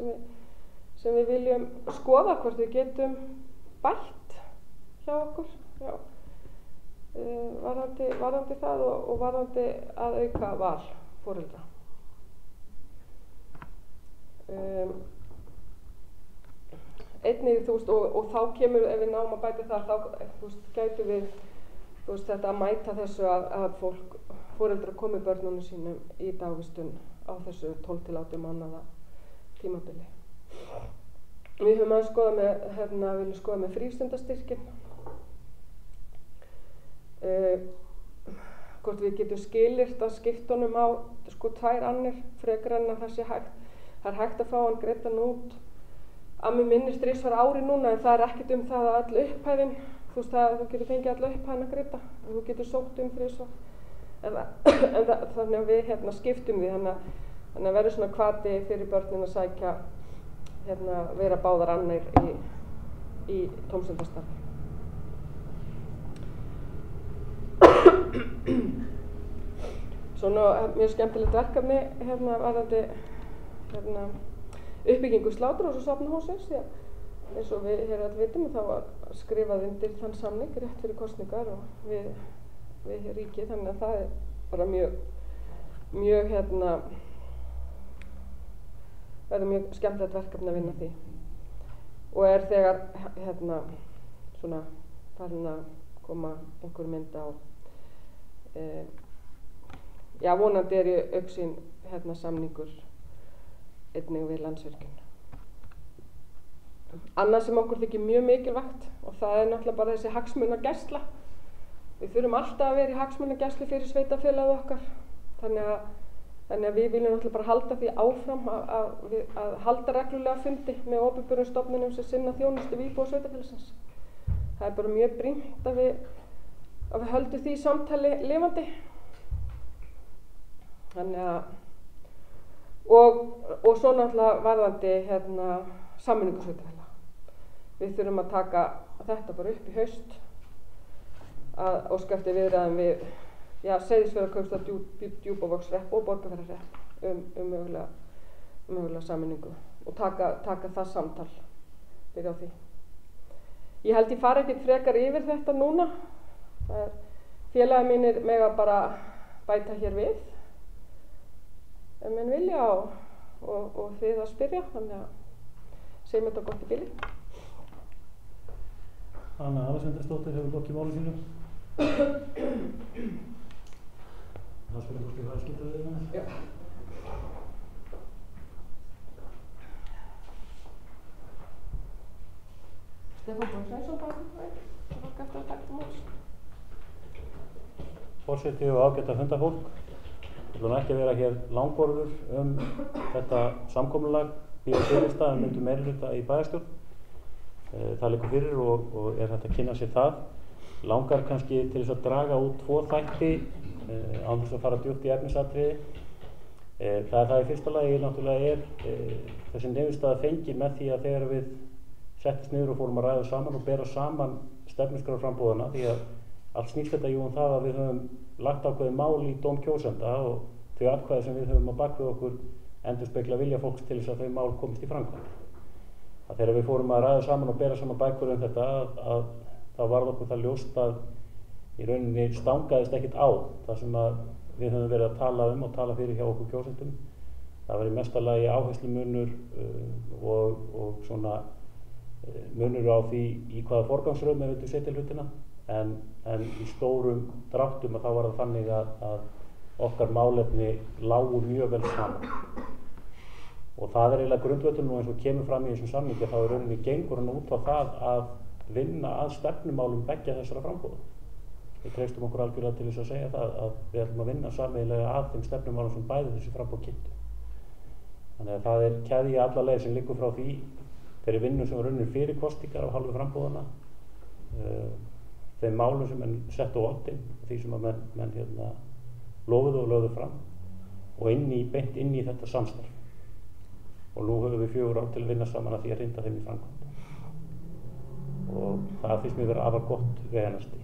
sem við viljum skoða hvort við getum bætt hjá okkur. Já. Varðandi það og varðandi að auka val foreldra. Einnig og þá kemur, ef við náum að bæta það, þá gætu við þetta að mæta þessu að foreldrar komi börnunum sínum í dagvistun á þessu 12 til 18 mánaða tímabili. Við höfum að skoða með frístundastyrkinn. Hvort við getum skilyrt að skipta honum á tvær annir frekar en að það sé hægt. Það er hægt að fá hann greiddan út að mig minnir 3 ári núna en það er ekkert það að all upphæðin, þú getur fengið alla upphæðin að greidda og þú getur sótt 3. Þannig að við skiptum því þannig að verður svona hvati fyrir börnin að sækja vera báðar annir í tómstundastarfi. Svona mjög skemmtilegt verkefni varðandi uppbyggingu sláturhúss og safnahússins, því að eins og við hér vitum þá var skrifað undir þann samning rétt fyrir kosningar og við ríkið, þannig að það er bara mjög verður mjög skemmtilegt verkefni að vinna því og er þegar svona farin að koma einhver mynd á vonandi er í augsýn samningur einnig við Landsvirkjun. Annað sem okkur þykir mjög mikilvægt og það er náttúrulega bara þessi hagsmunagæsla. Við þurfum alltaf að vera í hagsmunagæslu fyrir sveitarfélagið okkar. Þannig Þannig að við viljum náttúrulega bara halda því áfram að halda reglulega fundi með opinberum stofnunum sem sinna þjónustu við íbúa sveitarfélagsins. Það er bara mjög brýnt að við höldum því samtali lifandi. Þannig að, og svo náttúrulega varðandi sameiningu sveitarfélaga. Við þurfum að taka þetta bara upp í haust að óska eftir viðræðum við Seyðisfjarðarkaupstað, Djúpavogshrepp og Borgarfjarðarhrepp mögulega sameiningu og taka það samtal, byrja á því. Ég held ég fari ekkert frekar yfir þetta núna. Félagar mínir mega bara bæta hér við ef menn vilja og þið að spyrja, þannig að segjum þetta gott í bili. Anna Alexandersdóttir hefur lokið máli sínu. Það spyrir hvort hvað skipta við það? Já. Stefán Bónsveinsson það var gæft að taka máls. Forseti og ágæta fundafólk. Við ætlum ekki að vera hér langborður þetta samkomulag bíða fyrirstað myndum meirihluta í bæjarstjórn. Það liggur fyrir og er hægt að kynna sér það. Langar kannski til þess að draga út 2 þætti án þess að fara djúpt í efnisatriði. Það er það í fyrsta lagi náttúrulega þessi niðurstaða fengin með því að þegar við settist niður og fórum að ræða saman og bera saman stefnuskrárframboðana, því að allt snýst þetta jú það að við höfum lagt ákveðið mál í dóm kjósenda og þau atkvæði sem við höfum á bak við okkur endurspegla vilja fólks til þess að þau mál komist í framkvæmd. Þegar við fórum að ræða saman og bera saman bækur þetta þá varð okkur það ljóst að í rauninni stangaðist ekkert á það sem við höfum verið að tala og tala fyrir hjá okkur kjósendum. Það var í mesta lagi áherslumunur og svona munur á því í hvaða forgangsröðum við vildum setja hlutina en í stórum dráttum að þá var það þannig að okkar málefni lágu mjög vel saman. Og það er eiginlega grundvöllurinn og eins og kemur fram í þessum samningi þá er rauninni gengur hann út á það að vinna að stefnumálum beggja þessara framboða. Við treystum okkur algjörlega til þess að segja það að við ætlum að vinna sameiginlega að þeim stefnumálum sem bæði þessi framboð kynntu. Þannig að það er keðja alla leið sem liggur frá því þeirri vinnu sem var unnin fyrir kosningar á hálfu framboðana, þeim málum sem menn settu á oddinn, því sem að menn lofuðu og lögðu fram og beint inn í þetta samstarf. Og nú höfum við 4 ár til að vinna saman að því að hrinda þeim í framkvæmd. Og það finnst mér vera afar gott veganesti.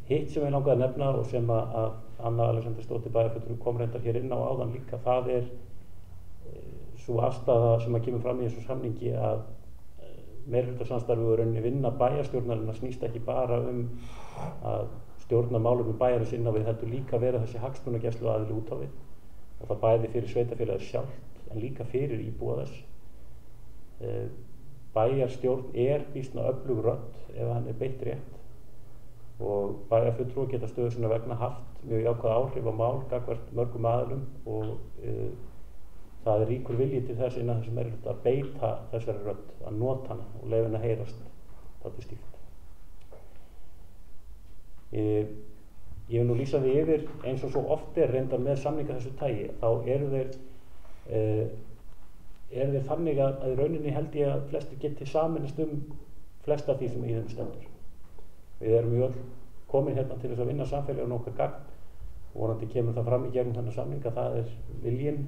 Hitt sem ég langaði að nefna og sem að Anna Alexandersdóttir bæjarfulltrúi kom reyndar hér inn á áðan líka, það er sú afstaða sem að kemur fram í þessu samningi að meirihlutasamstarfið og rauninni vinna bæjarstjórnarinnar snýst ekki bara að stjórna málefnum bæjarins inn á við, heldur líka vera þessi hagsmunagæsluaðili út á við. Og það bæði fyrir sveitarfélagið sjálft en líka fyrir íbúa þess. Bæjarstjórn býsna öflug rödd ef hann beitt rétt og bæjarfulltrúar geta stöðu sinna vegna haft mjög jákvæð áhrif á mál gagnvart mörgum aðilum og það er ríkur vilji til þess innan þessum meirihluta að beita þessari rödd, að nota hana og leyfa henni að heyrast dálítið stíft. Ég vil nú lýsa því yfir eins og svo oft reyndar með samninga þessu tagi, þá eru þeir þannig að í rauninni held ég að flestir geti sameinast flest af því sem í þeim stendur. Við erum öll komin hérna til þess að vinna samfélaginu okkar gagn og vonandi kemur það fram í gegnum þennan samning að það viljinn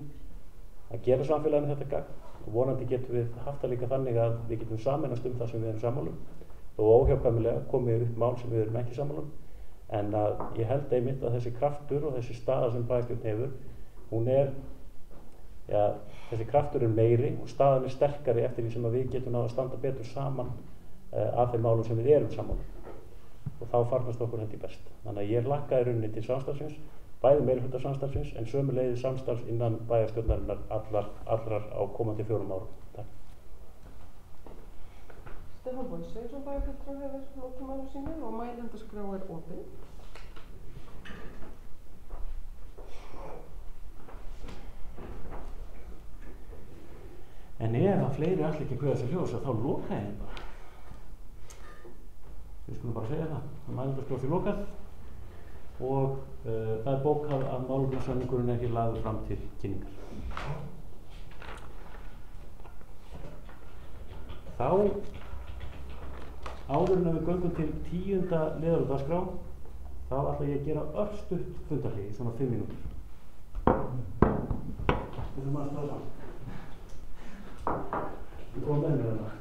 að gera samfélaginu þetta gagn og vonandi getum við haft það líka þannig að við getum sameinast það sem við erum sammála og óhjákvæmilega komið upp mál sem við erum ekki sammála en að ég held einmitt að þessi kraftur og þessi staða sem bæjarstjórn hefur, hún þessi kraftur meiri og staðan sterkari eftir því sem að við getum að standa betur saman af þeim málum sem við erum sammála og þá farnast okkur hendi best. Þannig að ég hlakka í rauninni til samstarfsins, bæði meirihlutasamstarfsins en sömuleiðis samstarfs innan bæjarstjórnarinnar allrar á komandi 4 árum. Takk. Stefán Bónsveinsson bæjarfulltrúi hefur lokið máli sínu og mælendaskrá er opin. En ef að fleiri allir ekki kveða sér hljósa þá loka ég bara. Við skulum bara segja það. Mælendaskrá sé lokað og Það er bókað að málefnasamningurinn er ekki lagður fram til kynningar. Þá, áður en við göngum til 10. liðar á dagskrá, þá ætla ég að gera örstutt fundarhlé í svona 5 mínútur. Við þurfum að staða saman. Við komum með mér þarna.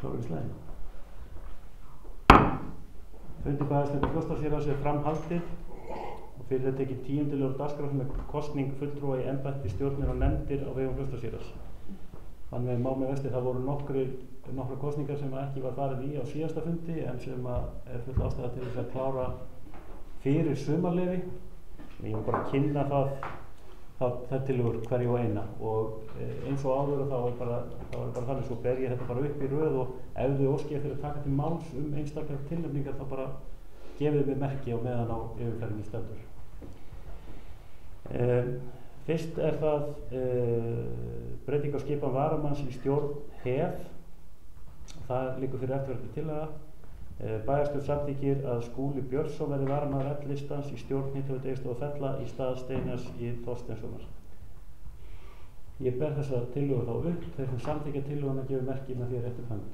klárar í slæðin. Fundi bæjarstjórnar Fljótsdalshéraðs framhaldið og fyrir þetta tekið 10. lög dagskrá með kosning fulltrúa í embætti, stjórnir og nefndir á vegum Fljótsdalshéraðs. Þannig með mámi vesti það voru nokkra kosningar sem ekki var farið í á síðasta fundi en sem full ástæða til þess að klára fyrir sumarleyfi. Ég var bara að kynna það tillögur hverju og eina og eins og áður þá var bara þannig svo ber ég þetta bara upp í röð og ef þau óski eftir að taka til máls einstakar tilnefningar þá bara gefið mér merki á meðan á yfirferðinni stendur. Fyrst það breyting á skipan varamanns í stjórn HEF. Það liggur fyrir eftirfarandi tillaga. Bæjarstjórn samþykkir að Skúli Björnsson verði varamaður L-listans í stjórn Hitaveitu Egilsstaða í stað Steinars Í. Þorsteinssonar. Ég ber þessa tillögu þá upp. Þeir sem samþykkja tillöguna gefur merki með því réttu hönd.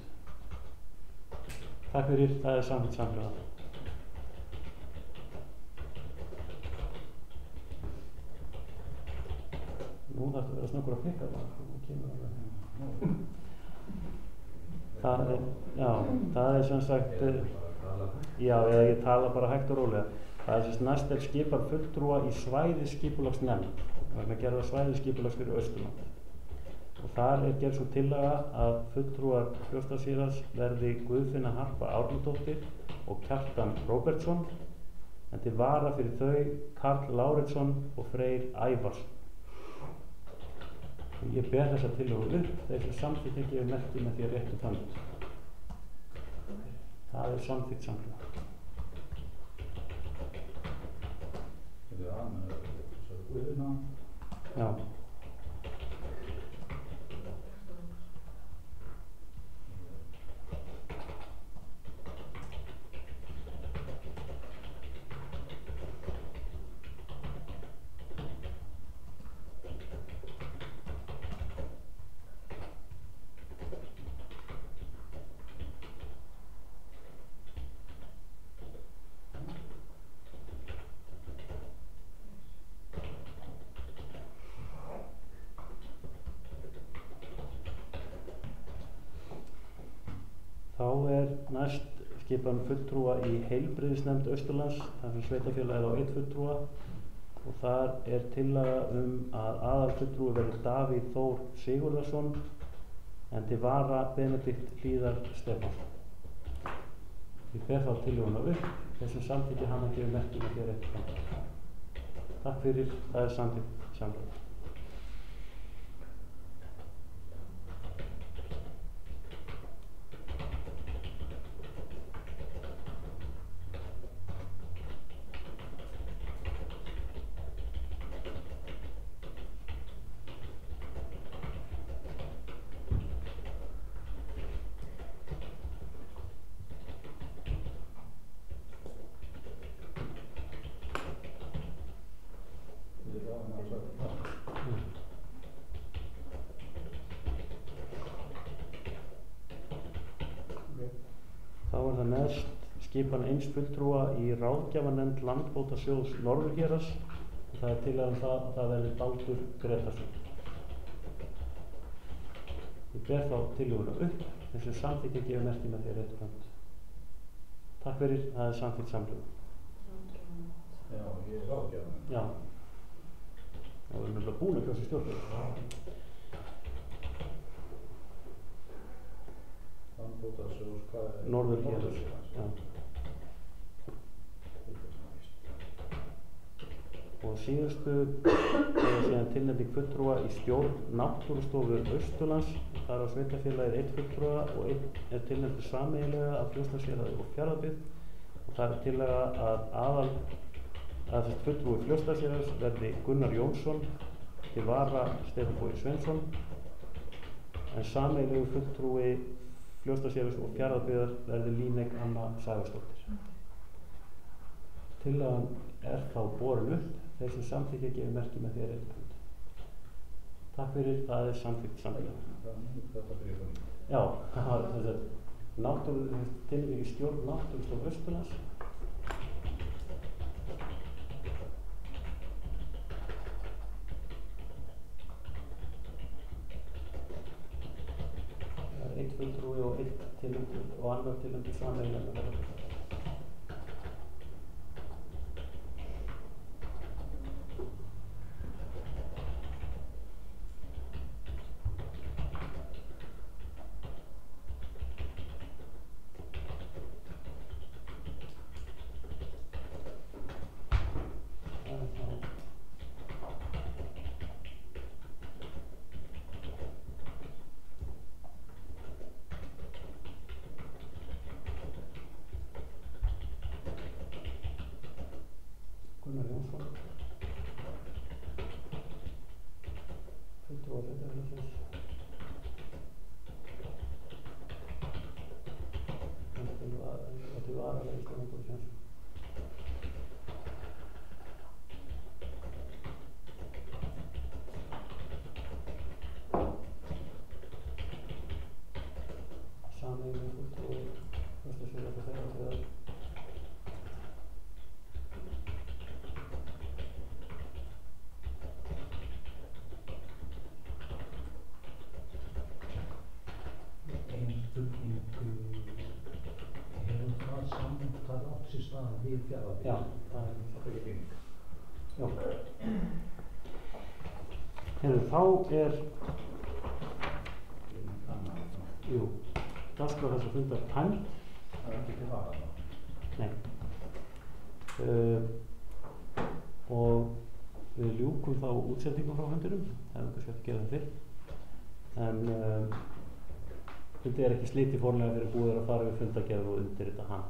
Takk fyrir, það samþykkt samhljóða. Nú þarf það að vera snöggur að pikka það. Það sem sagt, ég tala bara hægt og rólega. Það sem næst skipan fulltrúa í svæðisskipulagsnefnd vegna gerðar svæðisskipulags fyrir Austurland. Og þar gerð svo tillaga að fulltrúar Fljótsdalshéraðs verði Guðfinna Harpa Árnadóttir og Kjartan Róbertsson en til vara fyrir þau Karl Láretsson og Freyr Ævarsson. Ég ber þessa tillögu upp, þeir sem samþykkt gefur merki með því að réttu hönd. Það samþykkt samhljóða. Já. Þá næst skipan fulltrúa í heilbrigðisnefnd Austurlands, þar sem sveitarfélagið á 1 fulltrúa og þar tillaga að aðalfulltrúi verði Davíð Þór Sigurðarson en til vara Benedikt Hlíðar Stefánsson. Ég ber þá tillöguna upp, þessum samþykki hann að gefa merki með því að réttu hönd. Takk fyrir, það samþykkt samhljóða. Þá það næst skipan eins fulltrúa í ráðgjafarnefnd Landbótasjóðs Norðurhéraðs og það tillaga að það verði Baldur Gretarsson. Ég ber þá tillöguna upp, þessu samþykki að gefa merki með því að réttu hönd. Takk fyrir, það samþykkt samhljóða. Já, ég ráðgjafarnefnd. Já. Það var nefnilega búin að kjósa í stjórnum. Norðurhéraðs. Já. Og síðustu síðan tilnefning fulltrúa í stjórn Náttúrustofu Austurlands. Það á sveitarfélagið 1 fulltrúa og 1 tilnefndur sameiginlega af Fljótsdalshéraði og Fjarðabyggð. Og það tillaga að fulltrúi Fljótsdalshéraðs verði Gunnar Jónsson til vara Stefán Bogi Sveinsson en sameiginlegu fulltrúi Fljótsdalshéraðs og Fjarðabyggðar verði Líneik Anna Sævarsdóttir. Tillagan þá borin upp, þeir sem samþykja gefur merki með því að réttu hönd. Takk fyrir, það samþykkt samhljóða. Já, það var tilnefning í stjórn Náttúrustofu Austurlands. einn fulltrúi og einn tilnefndur og annar tilnefndur sameiginlega með varafulltrúa. Gunnar Jónsson, fulltrúi sveitarfélagsins, til varalega í stjórnarborðsins. Sameiginlegur fulltrúi Fljótsdalsfélags og Þeistareykjahlíðar. Ein spurning, hefur það samtal átt sér stað við Fjarðabyggð? Já, það er Bygging. Já. Heyrðu, þá er, jú, dagskrá þessa fundar tæmd. Það er ekki til vara þá? Nei. Og við ljúkum þá útsendingum frá fundinum, hefum kannski hægt að gera það fyrr. En fundið er ekki slitið formlega fyrir búið að fara við fundagerð og undirrita hann.